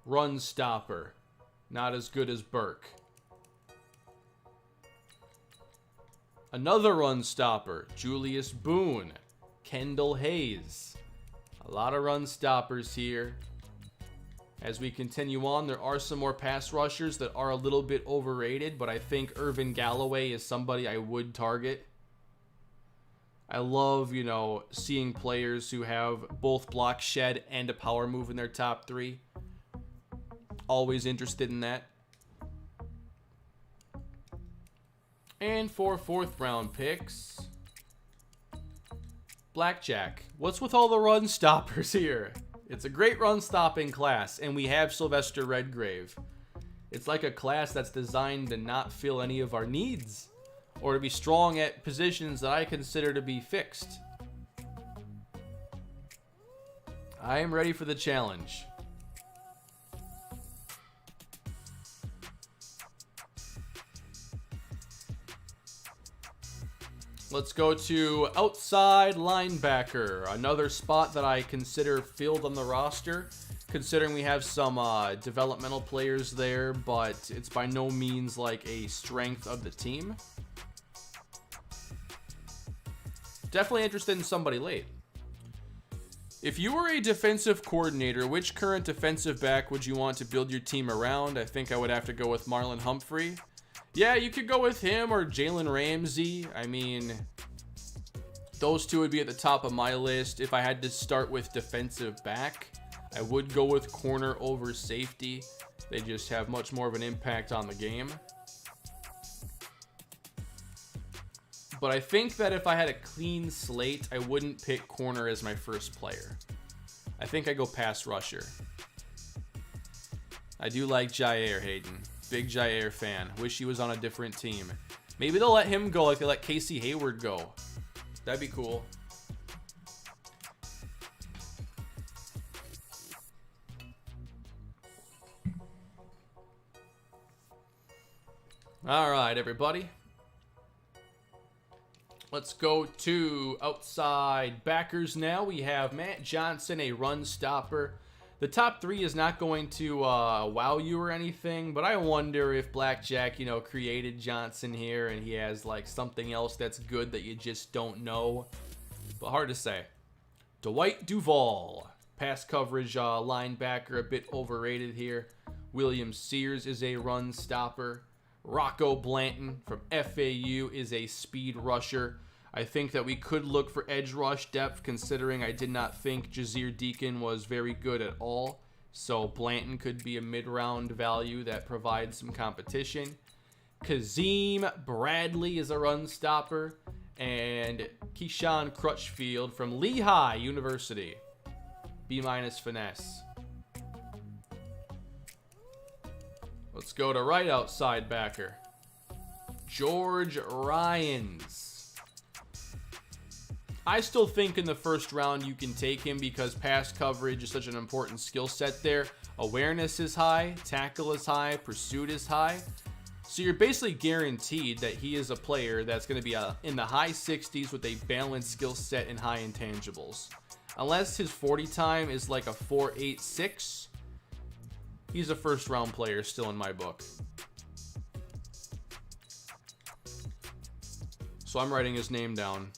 run stopper. Not as good as Burke. Another run stopper, Julius Boone, Kendall Hayes. A lot of run stoppers here. As we continue on, there are some more pass rushers that are a little bit overrated, but I think Irvin Galloway is somebody I would target. I love, you know, seeing players who have both block shed and a power move in their top 3. Always interested in that. And for 4th round picks, Blackjack. What's with all the run stoppers here? It's a great run stopping class, and we have Sylvester Redgrave. It's like a class that's designed to not fill any of our needs, or to be strong at positions that I consider to be fixed. I am ready for the challenge. Let's go to outside linebacker, another spot that I consider filled on the roster, considering we have some developmental players there, but it's by no means like a strength of the team. Definitely interested in somebody late. If you were a defensive coordinator, which current defensive back would you want to build your team around? I think I would have to go with Marlon Humphrey. Yeah, you could go with him or Jalen Ramsey. I mean, those two would be at the top of my list. If I had to start with defensive back, I would go with corner over safety. They just have much more of an impact on the game. But I think that if I had a clean slate, I wouldn't pick corner as my first player. I think I go pass rusher. I do like Jair Hayden. Big Jair fan. Wish he was on a different team. Maybe they'll let him go like they let Casey Hayward go. That'd be cool. All right, everybody. Let's go to outside backers now. We have Matt Johnson, a run stopper. The top 3 is not going to wow you or anything, but I wonder if Blackjack, created Johnson here and he has like something else that's good that you just don't know. But hard to say. Dwight Duval, pass coverage linebacker, a bit overrated here. William Sears is a run stopper. Rocco Blanton from FAU is a speed rusher. I think that we could look for edge rush depth, considering I did not think Jazir Deacon was very good at all. So Blanton could be a mid-round value that provides some competition. Kazim Bradley is a run stopper. And Keyshawn Crutchfield from Lehigh University. B- finesse. Let's go to right outside backer. George Ryans. I still think in the first round you can take him because pass coverage is such an important skill set there. Awareness is high, tackle is high, pursuit is high. So you're basically guaranteed that he is a player that's going to be in the high 60s with a balanced skill set and high intangibles. Unless his 40 time is like a 4.86, he's a first round player still in my book. So I'm writing his name down.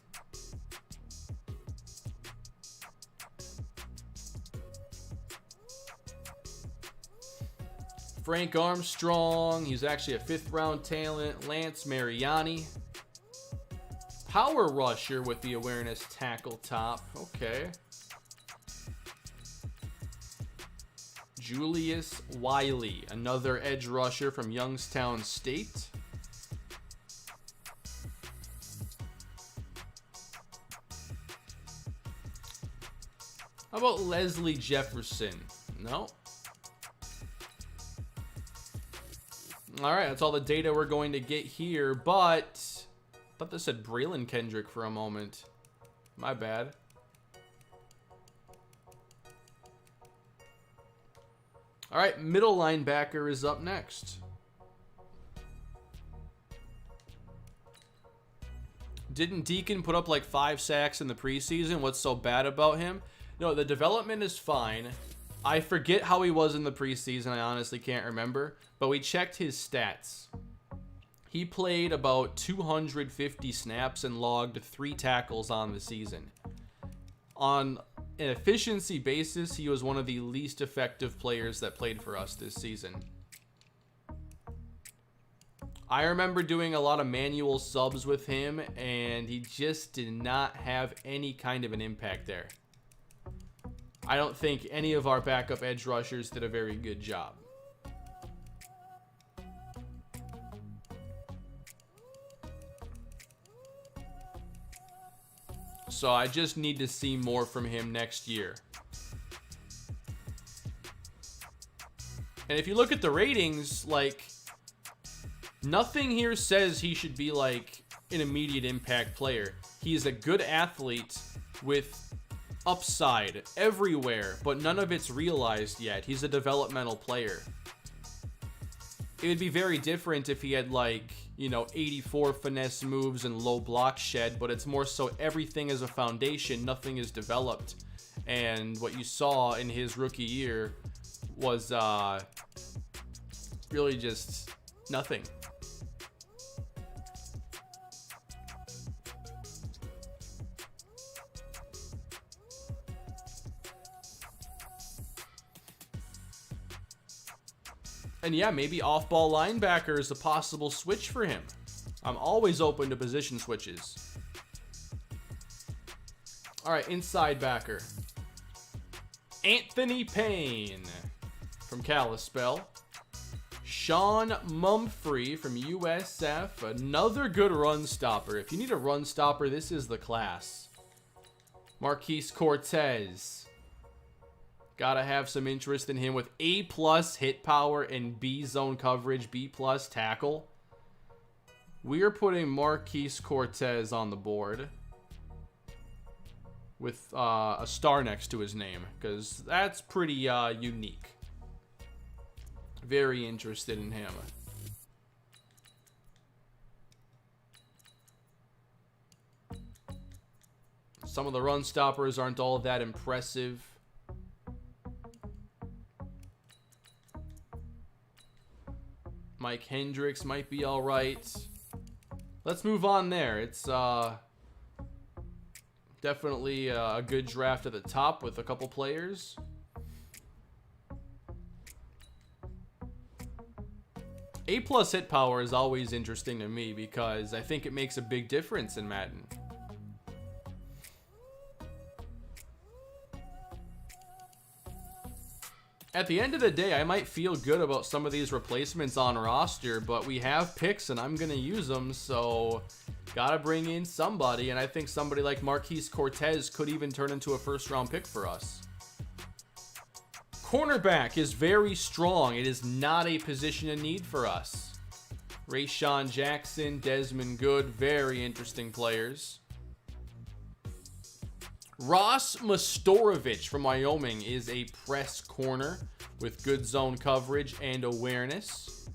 Frank Armstrong, he's actually a 5th round talent. Lance Mariani. Power rusher with the awareness tackle top. Okay. Julius Wiley, another edge rusher from Youngstown State. How about Leslie Jefferson? No. All right, that's all the data we're going to get here, but I thought this said Braylon Kendrick for a moment. My bad. All right, middle linebacker is up next. Didn't Deacon put up like 5 sacks in the preseason? What's so bad about him? No, the development is fine. I forget how he was in the preseason. I honestly can't remember. But we checked his stats. He played about 250 snaps and logged 3 tackles on the season. On an efficiency basis, he was one of the least effective players that played for us this season. I remember doing a lot of manual subs with him, and he just did not have any kind of an impact there. I don't think any of our backup edge rushers did a very good job. So I just need to see more from him next year. And if you look at the ratings, like, nothing here says he should be like an immediate impact player. He's a good athlete with upside everywhere, but none of it's realized yet. He's a developmental player. It would be very different if he had like, 84 finesse moves and low block shed, but it's more so everything is a foundation, nothing is developed. And what you saw in his rookie year was really just nothing. And yeah, maybe off-ball linebacker is a possible switch for him. I'm always open to position switches. All right, inside backer. Anthony Payne from Kalispell. Sean Mumphrey from USF. Another good run stopper. If you need a run stopper, this is the class. Marquise Cortez. Gotta have some interest in him with A+ hit power and B zone coverage, B+ tackle. We are putting Marquise Cortez on the board with a star next to his name, because that's pretty unique. Very interested in him. Some of the run stoppers aren't all that impressive. Mike Hendricks might be all right. Let's move on there. It's definitely a good draft at the top with a couple players. A+ hit power is always interesting to me because I think it makes a big difference in Madden. At the end of the day, I might feel good about some of these replacements on roster, but we have picks and I'm going to use them, so gotta bring in somebody, and I think somebody like Marquise Cortez could even turn into a first-round pick for us. Cornerback is very strong. It is not a position in need for us. Rayshawn Jackson, Desmond Good, very interesting players. Ross Mastorovich from Wyoming is a press corner with good zone coverage and awareness.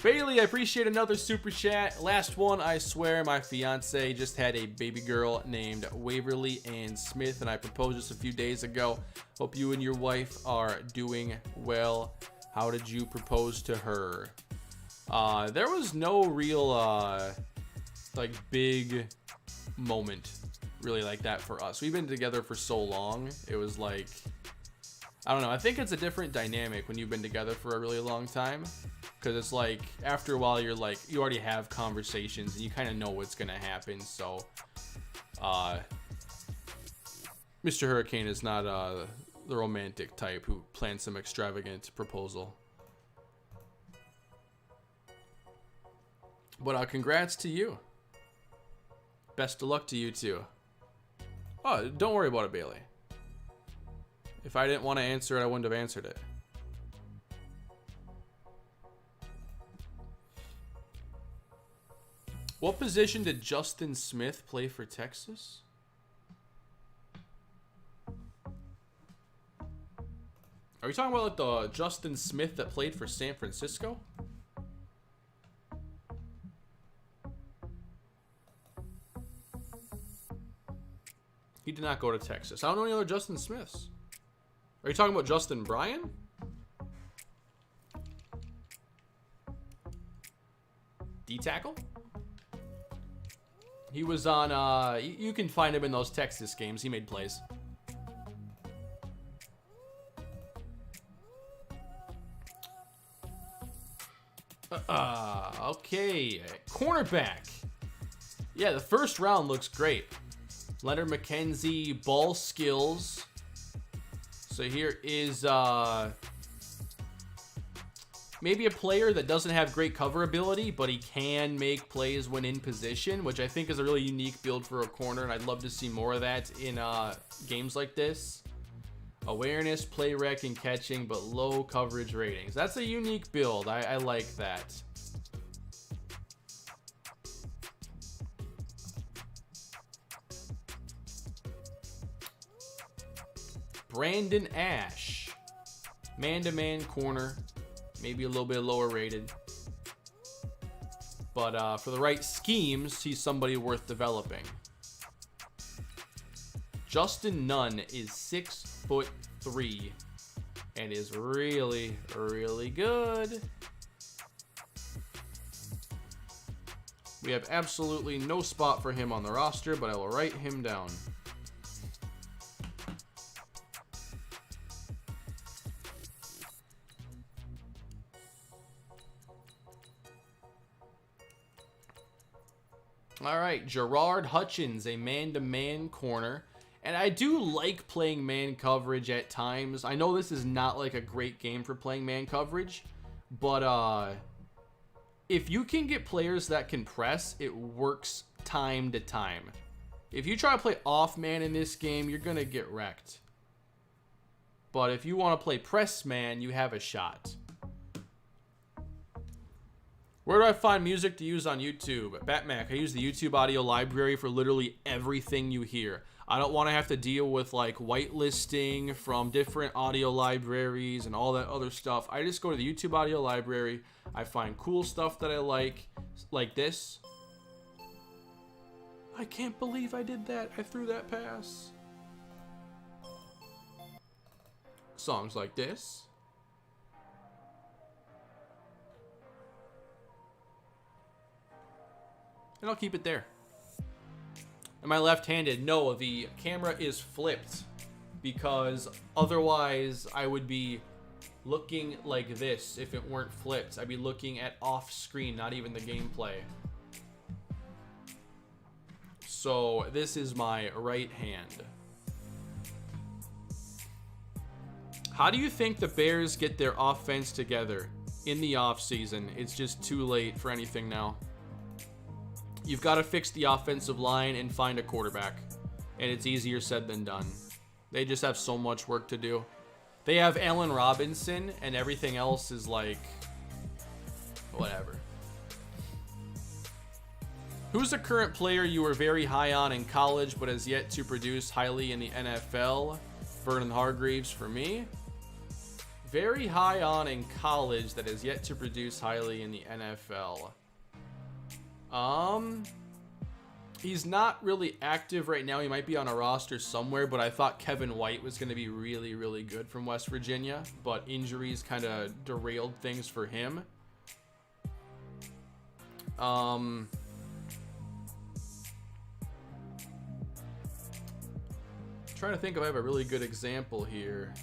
Bailey, I appreciate another super chat. Last one, I swear my fiance just had a baby girl named Waverly Ann Smith, and I proposed this a few days ago. Hope you and your wife are doing well. How did you propose to her? There was no real like big moment really like that for us. We've been together for so long. It was like, I don't know. I think it's a different dynamic when you've been together for a really long time, because it's like after a while you're like, you already have conversations and you kind of know what's gonna happen. So MrHurriicane is not the romantic type who plans some extravagant proposal. But congrats to you. Best of luck to you too. Oh, don't worry about it, Bailey. If I didn't want to answer it, I wouldn't have answered it. What position did Justin Smith play for Texas? Are you talking about like the Justin Smith that played for San Francisco? He did not go to Texas. I don't know any other Justin Smiths. Are you talking about Justin Bryan? D-tackle? He was on, you can find him in those Texas games. He made plays. Okay. Cornerback. Yeah, the first round looks great. Leonard McKenzie, ball skills. So here is maybe a player that doesn't have great cover ability, but he can make plays when in position, which I think is a really unique build for a corner, and I'd love to see more of that in games like this. Awareness, play rec, and catching, but low coverage ratings. That's a unique build. I like that. Brandon Ash, man-to-man corner, maybe a little bit lower rated, but for the right schemes, he's somebody worth developing. Justin Nunn is 6'3" and is really, really good. We have absolutely no spot for him on the roster, but I will write him down. All right, Gerard Hutchins, a man-to-man corner. And I do like playing man coverage at times. I know this is not like a great game for playing man coverage, but if you can get players that can press, it works time to time. If you try to play off man in this game, you're going to get wrecked. But if you want to play press man, you have a shot. Where do I find music to use on YouTube? Batmac, I use the YouTube audio library for literally everything you hear. I don't want to have to deal with like whitelisting from different audio libraries and all that other stuff. I just go to the YouTube audio library. I find cool stuff that I like this. I can't believe I did that. I threw that pass. Songs like this. And I'll keep it there. Am I left-handed? No, the camera is flipped because otherwise I would be looking like this if it weren't flipped. I'd be looking at off-screen, not even the gameplay. So this is my right hand. How do you think the Bears get their offense together in the offseason? It's just too late for anything now. You've got to fix the offensive line and find a quarterback. And it's easier said than done. They just have so much work to do. They have Allen Robinson, and everything else is like, whatever. Who's a current player you were very high on in college but has yet to produce highly in the NFL? Vernon Hargreaves for me. Very high on in college that has yet to produce highly in the NFL. He's not really active right now. He might be on a roster somewhere, but I thought Kevin White was going to be really, really good from West Virginia, but injuries kind of derailed things for him. Trying to think if I have a really good example here.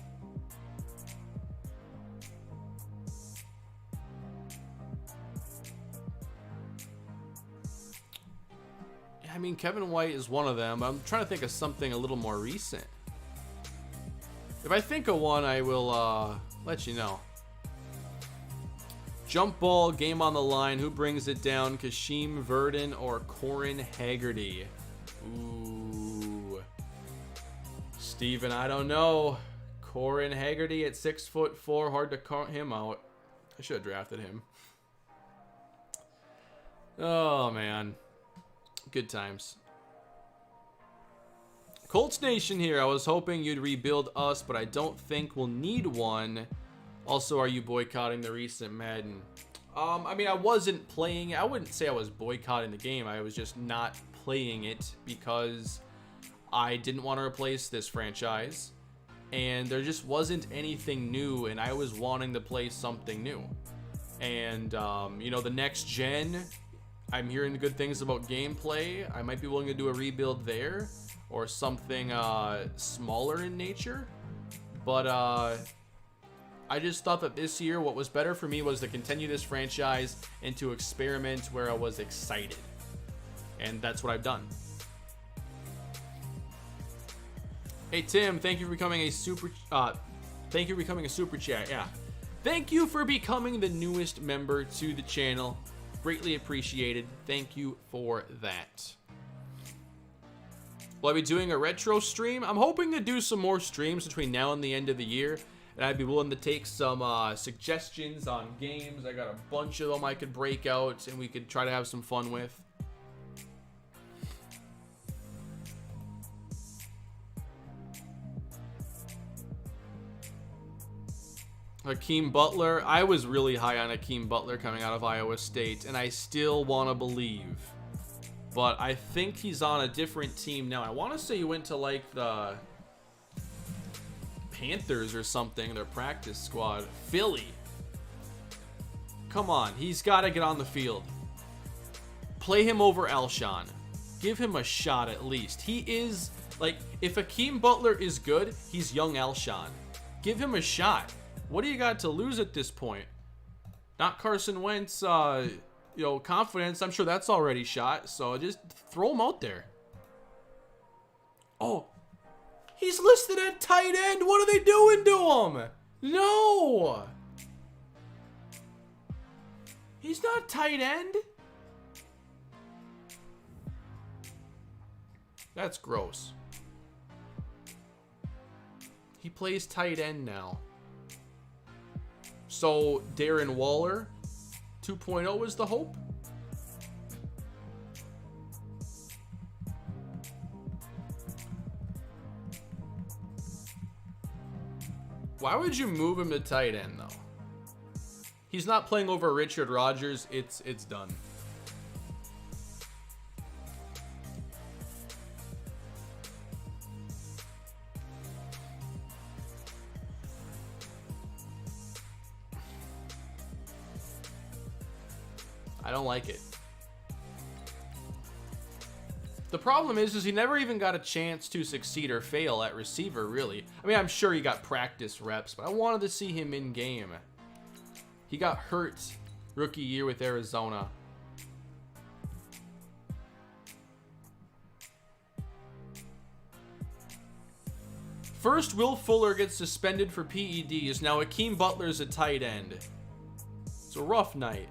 I mean, Kevin White is one of them. I'm trying to think of something a little more recent. If I think of one, I will let you know. Jump ball, game on the line. Who brings it down? Kashim Verdon or Corin Haggerty? Ooh. Steven, I don't know. Corin Haggerty at 6'4", hard to count him out. I should have drafted him. Oh, man. Good times. Colts Nation here. I was hoping you'd rebuild us, but I don't think we'll need one. Also, are you boycotting the recent Madden? I mean, I wasn't playing. I wouldn't say I was boycotting the game. I was just not playing it because I didn't want to replace this franchise. And there just wasn't anything new, and I was wanting to play something new. And, you know, the next gen, I'm hearing good things about gameplay. I might be willing to do a rebuild there or something smaller in nature. But I just thought that this year what was better for me was to continue this franchise and to experiment where I was excited. And that's what I've done. Hey Tim, thank you for becoming a super chat. Yeah. Thank you for becoming the newest member to the channel. Greatly appreciated. Thank you for that. Will I be doing a retro stream? I'm hoping to do some more streams between now and the end of the year. And I'd be willing to take some suggestions on games. I got a bunch of them I could break out and we could try to have some fun with. Hakeem Butler. I was really high on Hakeem Butler coming out of Iowa State, and I still want to believe. But I think he's on a different team now. I want to say he went to like the Panthers or something, their practice squad. Philly. Come on, he's got to get on the field. Play him over Alshon. Give him a shot at least. He is, like, if Hakeem Butler is good, he's young Alshon. Give him a shot. What do you got to lose at this point? Not Carson Wentz, confidence. I'm sure that's already shot. So just throw him out there. Oh, he's listed at tight end. What are they doing to him? No. He's not tight end. That's gross. He plays tight end now. So Darren Waller 2.0 is the hope. Why would you move him to tight end though? He's not playing over Richard Rodgers. It's done. I don't like it. The problem is he never even got a chance to succeed or fail at receiver, really. I mean, I'm sure he got practice reps, but I wanted to see him in game. He got hurt rookie year with Arizona. First, Will Fuller gets suspended for PEDs. Now, Akeem Butler's a tight end. It's a rough night.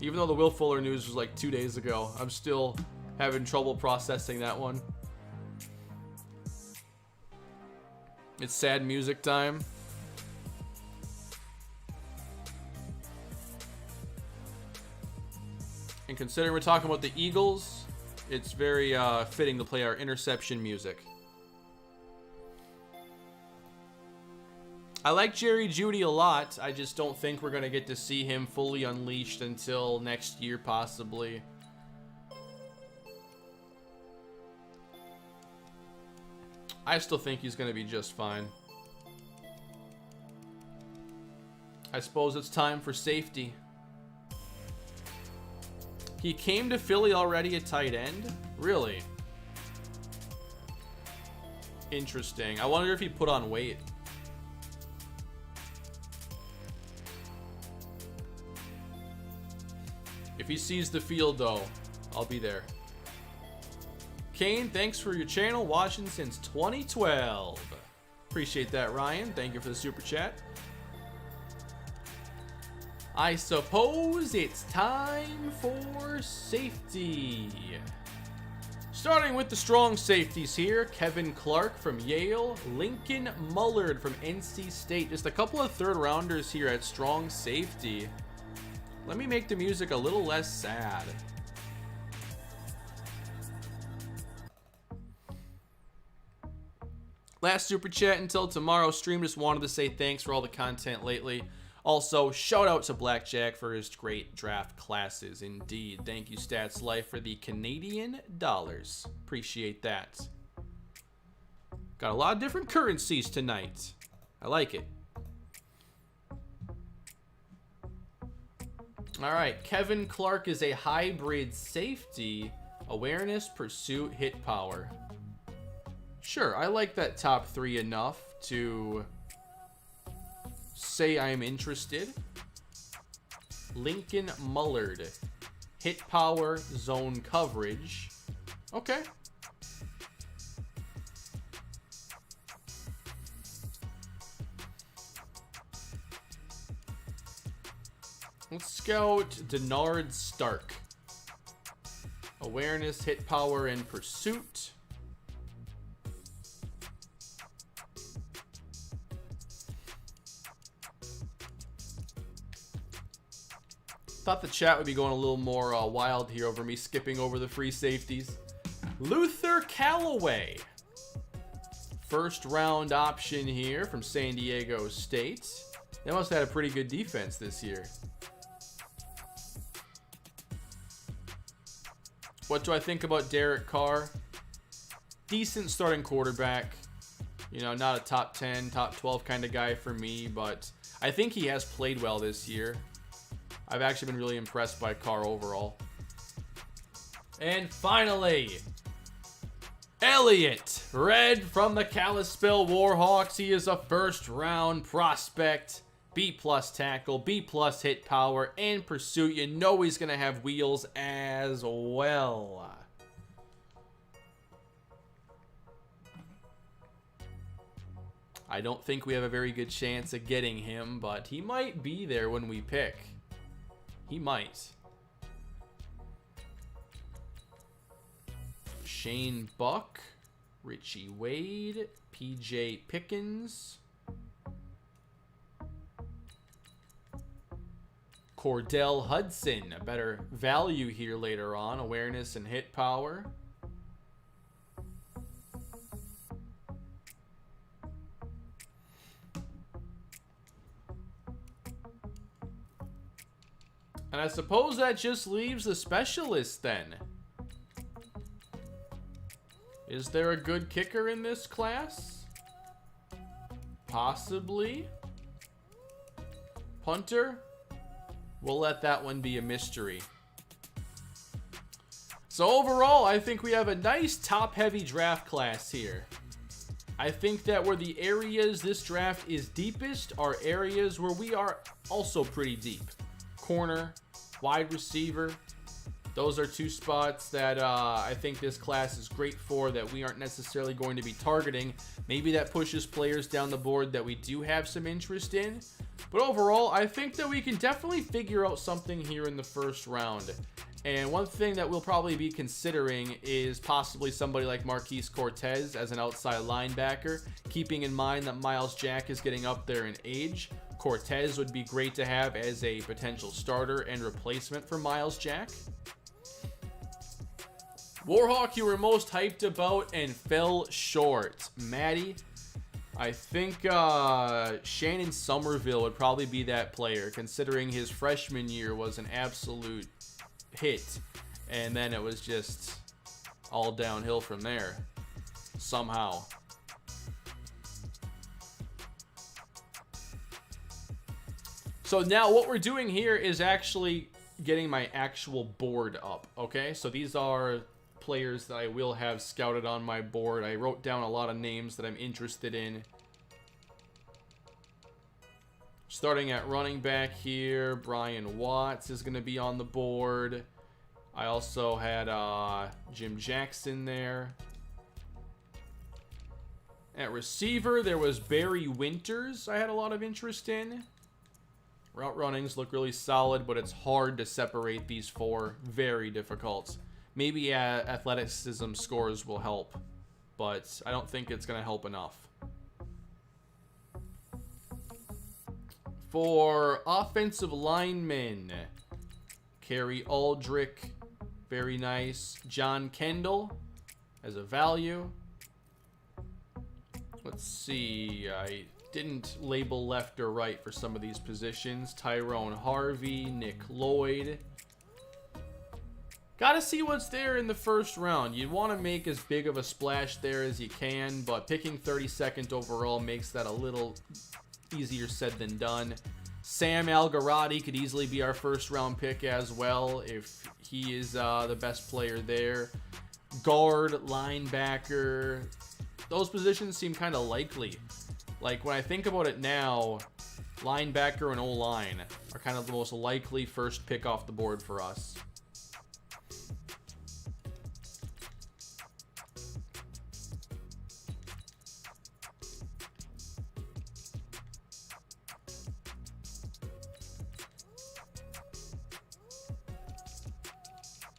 Even though the Will Fuller news was like 2 days ago, I'm still having trouble processing that one. It's sad music time. And considering we're talking about the Eagles, it's very fitting to play our interception music. I like Jerry Jeudy a lot. I just don't think we're going to get to see him fully unleashed until next year, possibly. I still think he's going to be just fine. I suppose it's time for safety. He came to Philly already at tight end? Really? Interesting. I wonder if he put on weight. If he sees the field, though, I'll be there. Kane, thanks for your channel. Watching since 2012. Appreciate that, Ryan. Thank you for the super chat. I suppose it's time for safety. Starting with the strong safeties here. Kevin Clark from Yale. Lincoln Mullard from NC State. Just a couple of third rounders here at strong safety. Let me make the music a little less sad. Last super chat until tomorrow's stream. Just wanted to say thanks for all the content lately. Also, shout out to Blackjack for his great draft classes. Indeed. Thank you, Stats Life, for the Canadian dollars. Appreciate that. Got a lot of different currencies tonight. I like it. All right, Kevin Clark is a hybrid safety. Awareness, pursuit, hit power. Sure, I like that top three enough to say I'm interested. Lincoln Mullard. Hit power, zone coverage. Okay. Let's scout Denard Stark. Awareness, hit power, and pursuit. Thought the chat would be going a little more wild here over me skipping over the free safeties. Luther Callaway. First round option here from San Diego State. They must have had a pretty good defense this year. What do I think about Derek Carr? Decent starting quarterback. You know, not a top 10, top 12 kind of guy for me, but I think he has played well this year. I've actually been really impressed by Carr overall. And finally, Elliott Red from the Kalispell Warhawks. He is a first round prospect. B+ tackle, B+ hit power, and pursuit. You know he's going to have wheels as well. I don't think we have a very good chance of getting him, but he might be there when we pick. He might. Shane Buck, Richie Wade, PJ Pickens, Cordell Hudson, a better value here later on. Awareness and hit power. And I suppose that just leaves the specialist then. Is there a good kicker in this class? Possibly. Punter? We'll let that one be a mystery. So overall, I think we have a nice top-heavy draft class here. I think that where the areas this draft is deepest are areas where we are also pretty deep. Corner, wide receiver. Those are two spots that I think this class is great for that we aren't necessarily going to be targeting. Maybe that pushes players down the board that we do have some interest in. But overall, I think that we can definitely figure out something here in the first round. And one thing that we'll probably be considering is possibly somebody like Marquise Cortez as an outside linebacker, keeping in mind that Myles Jack is getting up there in age. Cortez would be great to have as a potential starter and replacement for Myles Jack. Warhawk, you were most hyped about and fell short. Maddie, I think Shannon Somerville would probably be that player, considering his freshman year was an absolute hit, and then it was just all downhill from there somehow. So now what we're doing here is actually getting my actual board up. Okay, so these are players that I will have scouted on my board. I wrote down a lot of names that I'm interested in. Starting at running back here, Brian Watts is going to be on the board. I also had Jim Jackson there. At receiver, there was Barry Winters I had a lot of interest in. Route runnings look really solid, but it's hard to separate these four. Very difficult. Maybe athleticism scores will help, but I don't think it's going to help enough. For offensive linemen, Kerry Aldrich, very nice. John Kendall as a value. Let's see, I didn't label left or right for some of these positions. Tyrone Harvey, Nick Lloyd. Gotta see what's there in the first round. You'd want to make as big of a splash there as you can, but picking 32nd overall makes that a little easier said than done. Sam Algarati could easily be our first round pick as well if he is the best player there. Guard, linebacker, those positions seem kind of likely. Like when I think about it now, linebacker and O-line are kind of the most likely first pick off the board for us.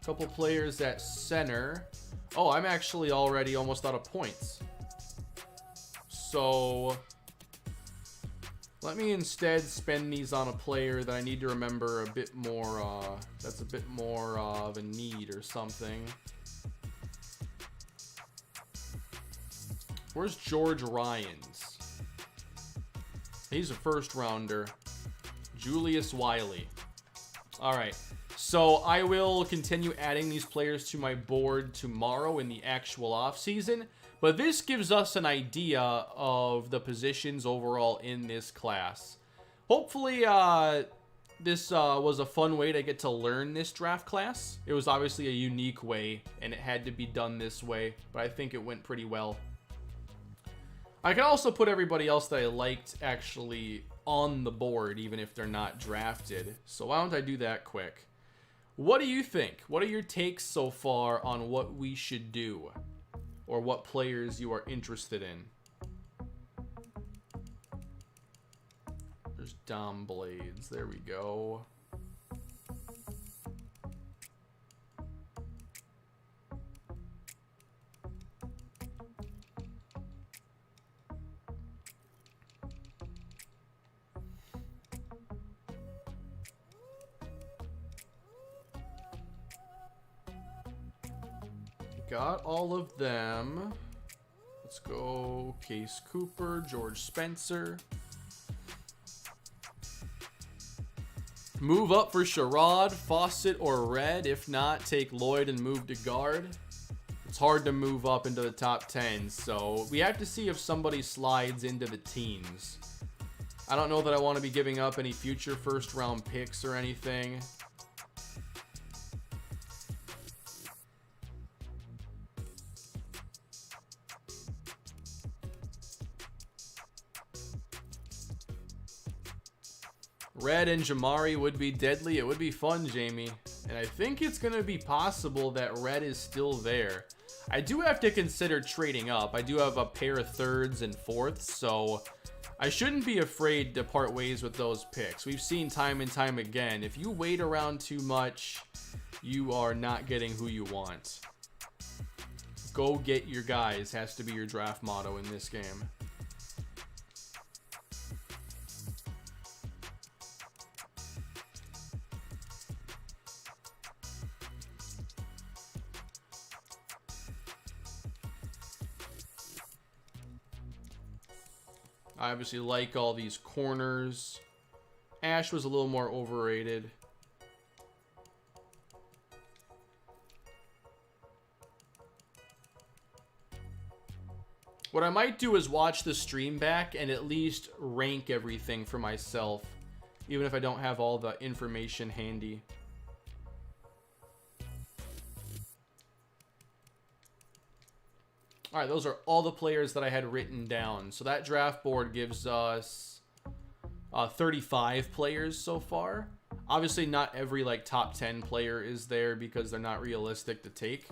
Couple players at center. Oh, I'm actually already almost out of points. So let me instead spend these on a player that I need to remember a bit more, that's a bit more of a need or something. Where's George Ryans? He's a first rounder. Julius Wiley. All right. So I will continue adding these players to my board tomorrow in the actual offseason. But this gives us an idea of the positions overall in this class. Hopefully this was a fun way to get to learn this draft class. It was obviously a unique way, and it had to be done this way. But I think it went pretty well. I can also put everybody else that I liked actually on the board, even if they're not drafted. So why don't I do that quick? What do you think? What are your takes so far on what we should do? Or what players you are interested in? There's Dom Blades. There we go. Got all of them. Let's go Case Cooper, George Spencer. Move up for Sherrod, Fawcett, or Red. If not, take Lloyd and move to guard. It's hard to move up into the top 10, so we have to see if somebody slides into the teens. I don't know that I want to be giving up any future first round picks or anything. Red and Jamari would be deadly. It would be fun, Jamie. And I think it's going to be possible that Red is still there. I do have to consider trading up. I do have a pair of thirds and fourths, so I shouldn't be afraid to part ways with those picks. We've seen time and time again, if you wait around too much, you are not getting who you want. Go get your guys has to be your draft motto in this game. I obviously like all these corners. Ash was a little more overrated. What I might do is watch the stream back and at least rank everything for myself, even if I don't have all the information handy. All right, those are all the players that I had written down. So that draft board gives us 35 players so far. Obviously, not every like top 10 player is there because they're not realistic to take.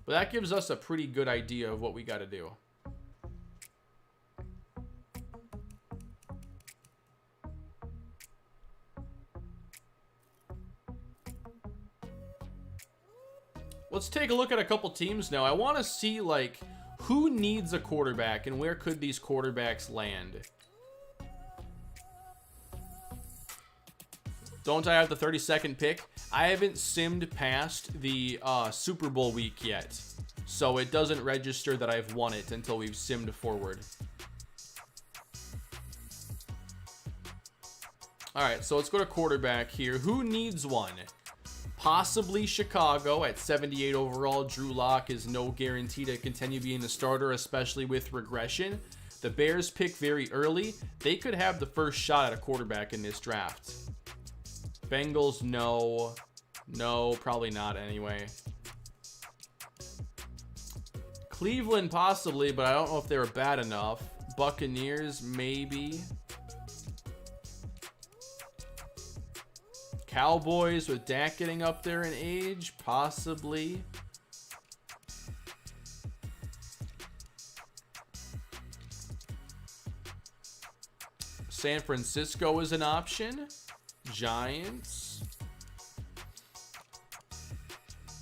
But that gives us a pretty good idea of what we got to do. Let's take a look at a couple teams now. I want to see, like, who needs a quarterback and where could these quarterbacks land? Don't I have the 32nd pick? I haven't simmed past the Super Bowl week yet, so it doesn't register that I've won it until we've simmed forward. All right, so let's go to quarterback here. Who needs one? Possibly Chicago at 78 overall. Drew Lock is no guarantee to continue being the starter, especially with regression. The Bears pick very early. They could have the first shot at a quarterback in this draft. Bengals, no. No, probably not anyway. Cleveland, possibly, but I don't know if they were bad enough. Buccaneers, maybe. Cowboys with Dak getting up there in age, possibly. San Francisco is an option. Giants.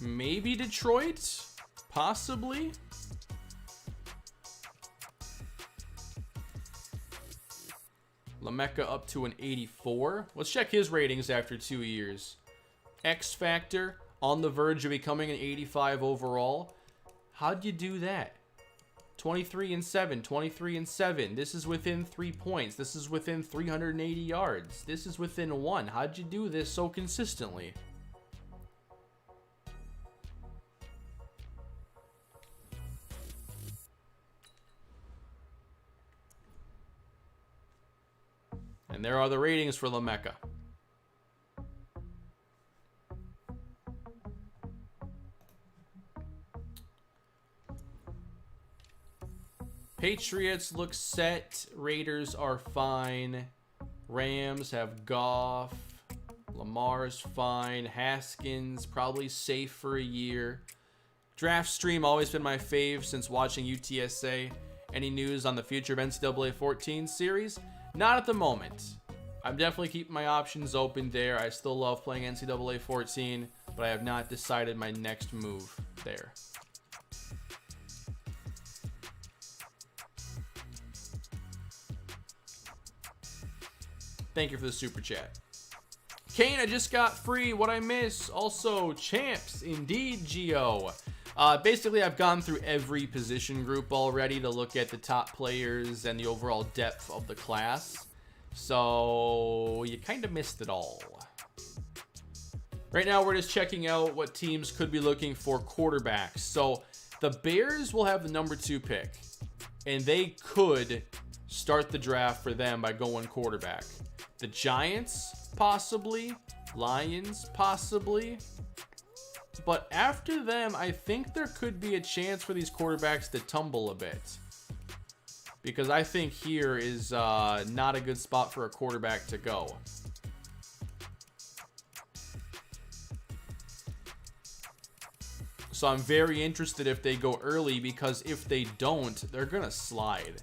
Maybe Detroit, possibly. LaMecca up to an 84. Let's check his ratings after 2 years. X Factor, on the verge of becoming an 85 overall. How'd you do that? 23-7, 23-7. This is within 3 points. This is within 380 yards. This is within 1. How'd you do this so consistently? And there are the ratings for LaMecca. Patriots look set. Raiders are fine. Rams have Goff. Lamar's fine. Haskins probably safe for a year. Draft stream always been my fave since watching UTSA. Any news on the future of NCAA 14 series? Not at the moment. I'm definitely keeping my options open there. I still love playing NCAA 14, but I have not decided my next move there. Thank you for the super chat. Kane, I just got free. What I miss? Also, champs. Indeed, Geo. Basically, I've gone through every position group already to look at the top players and the overall depth of the class. So, you kind of missed it all. Right now, we're just checking out what teams could be looking for quarterbacks. So, the Bears will have the number 2 pick. And they could start the draft for them by going quarterback. The Giants, possibly. Lions, possibly. But after them, I think there could be a chance for these quarterbacks to tumble a bit. Because I think here is not a good spot for a quarterback to go. So I'm very interested if they go early, because if they don't, they're going to slide.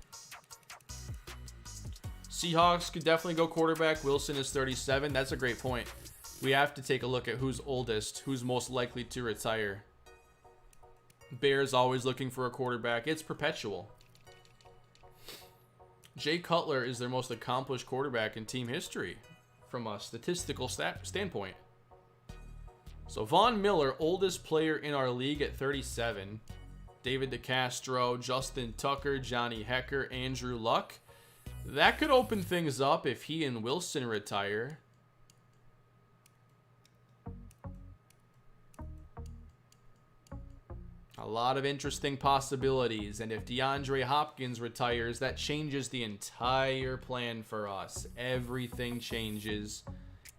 Seahawks could definitely go quarterback. Wilson is 37. That's a great point. We have to take a look at who's oldest, who's most likely to retire. Bears always looking for a quarterback. It's perpetual. Jay Cutler is their most accomplished quarterback in team history from a statistical standpoint. So Von Miller, oldest player in our league at 37. David DeCastro, Justin Tucker, Johnny Hecker, Andrew Luck. That could open things up if he and Wilson retire. A lot of interesting possibilities. And if DeAndre Hopkins retires, that changes the entire plan for us. Everything changes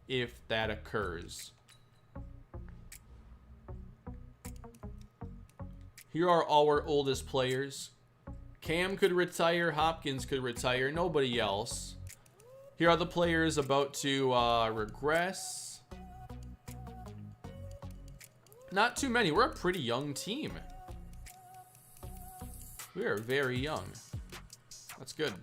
if that occurs. Here are our oldest players. Cam could retire. Hopkins could retire. Nobody else. Here are the players about to regress. Not too many. We're a pretty young team. We are very young. That's good.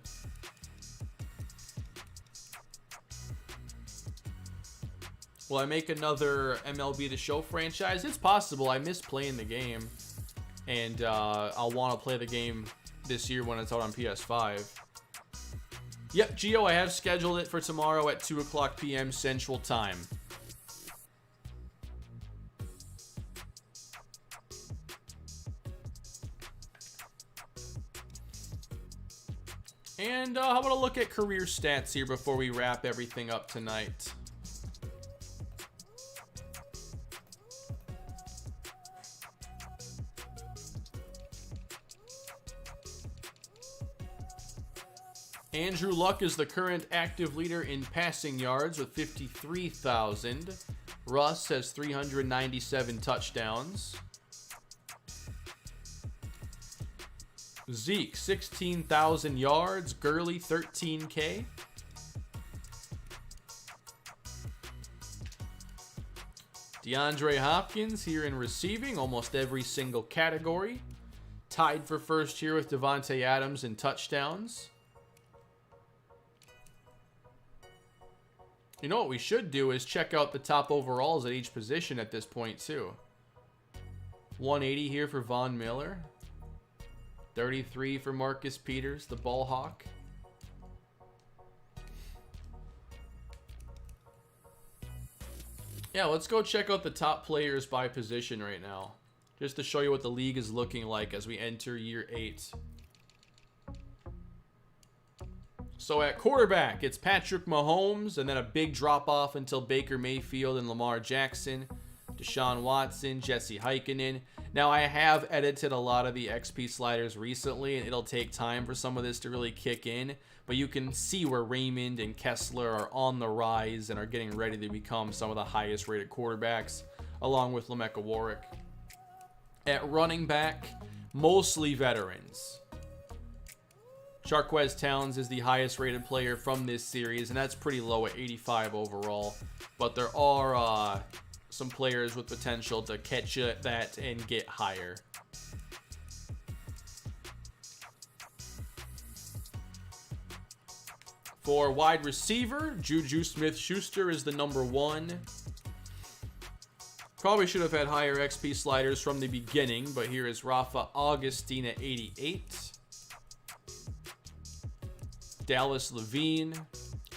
Will I make another MLB The Show franchise? It's possible. I miss playing the game. And I'll want to play the game this year when it's out on PS5. Yep, Gio, I have scheduled it for tomorrow at 2 o'clock p.m. Central Time. And how about a look at career stats here before we wrap everything up tonight? Andrew Luck is the current active leader in passing yards with 53,000. Russ has 397 touchdowns. Zeke, 16,000 yards. Gurley, 13K. DeAndre Hopkins here in receiving, almost every single category. Tied for first here with Devontae Adams in touchdowns. You know what we should do is check out the top overalls at each position at this point too. 180 here for Von Miller. 33 for Marcus Peters, the ball hawk. Yeah, let's go check out the top players by position right now, just to show you what the league is looking like as we enter year 8. So at quarterback, it's Patrick Mahomes, and then a big drop-off until Baker Mayfield and Lamar Jackson, Deshaun Watson, Jesse Heikkinen. Now, I have edited a lot of the XP sliders recently, and it'll take time for some of this to really kick in, but you can see where Raymond and Kessler are on the rise and are getting ready to become some of the highest-rated quarterbacks, along with Lamecca Warwick. At running back, mostly veterans. Charquez Towns is the highest rated player from this series, and that's pretty low at 85 overall. But there are some players with potential to catch that and get higher. For wide receiver, Juju Smith-Schuster is the number 1. Probably should have had higher XP sliders from the beginning, but here is Rafa Augustine at 88. Dallas Levine,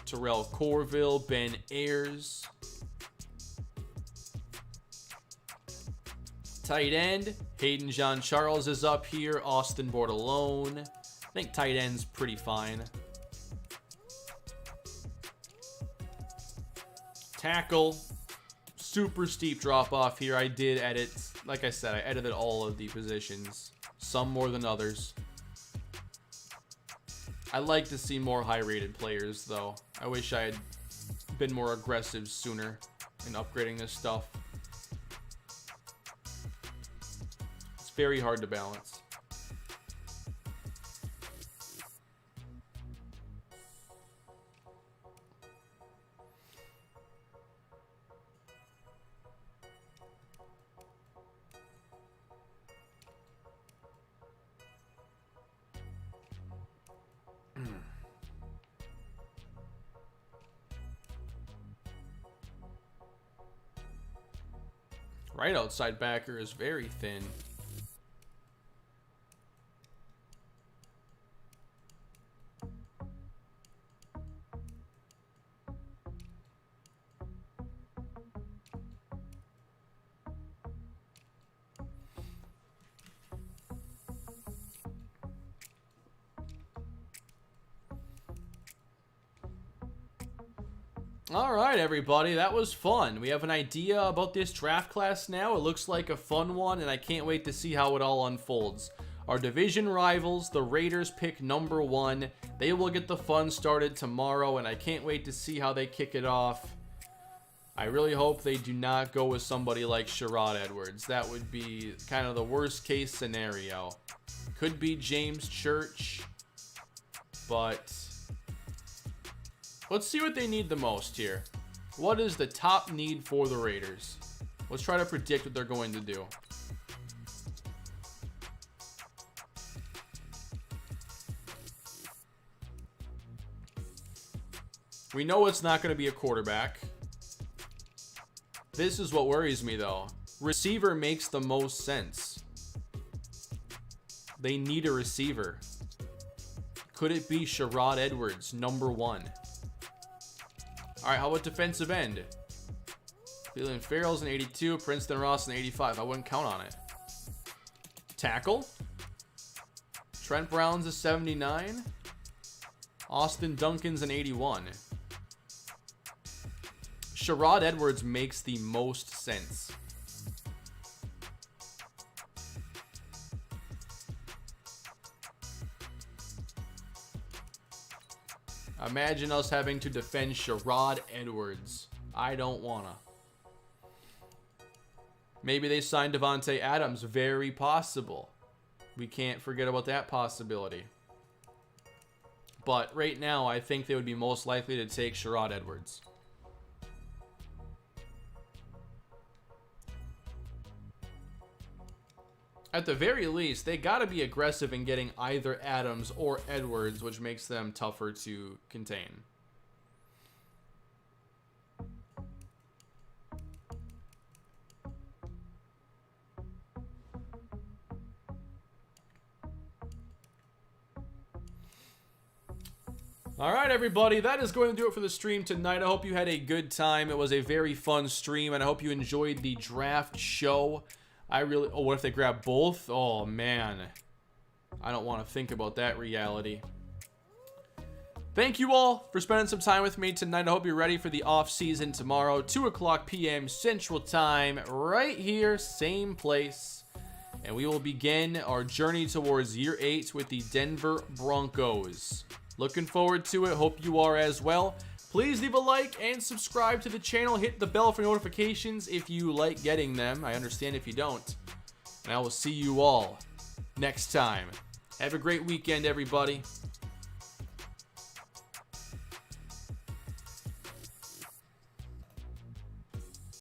Terrell Corville, Ben Ayers. Tight end, Hayden Jean-Charles is up here. Austin Bordelone. I think tight end's pretty fine. Tackle, super steep drop off here. I did edit, like I said, I edited all of the positions, some more than others. I like to see more high-rated players, though. I wish I had been more aggressive sooner in upgrading this stuff. It's very hard to balance. Right outside backer is very thin. All right, everybody, that was fun. We have an idea about this draft class now. It looks like a fun one, and I can't wait to see how it all unfolds. Our division rivals, the Raiders, pick number 1. They will get the fun started tomorrow, and I can't wait to see how they kick it off. I really hope they do not go with somebody like Sherrod Edwards. That would be kind of the worst case scenario. Could be James Church, but let's see what they need the most here. What is the top need for the Raiders? Let's try to predict what they're going to do. We know it's not going to be a quarterback. This is what worries me, though. Receiver makes the most sense. They need a receiver. Could it be Sherrod Edwards, number 1? All right, how about defensive end? Cleveland Farrell's an 82, Princeton Ross an 85. I wouldn't count on it. Tackle? Trent Brown's a 79. Austin Duncan's an 81. Sherrod Edwards makes the most sense. Imagine us having to defend Sherrod Edwards. I don't wanna. Maybe they signed Devontae Adams. Very possible. We can't forget about that possibility. But right now, I think they would be most likely to take Sherrod Edwards. At the very least, they got to be aggressive in getting either Adams or Edwards, which makes them tougher to contain. All right, everybody, that is going to do it for the stream tonight. I hope you had a good time. It was a very fun stream, and I hope you enjoyed the draft show. Oh, what if they grab both? Oh, man. I don't want to think about that reality. Thank you all for spending some time with me tonight. I hope you're ready for the off season tomorrow, 2 o'clock p.m. Central Time, right here, same place. And we will begin our journey towards year 8 with the Denver Broncos. Looking forward to it. Hope you are as well. Please leave a like and subscribe to the channel. Hit the bell for notifications if you like getting them. I understand if you don't. And I will see you all next time. Have a great weekend, everybody.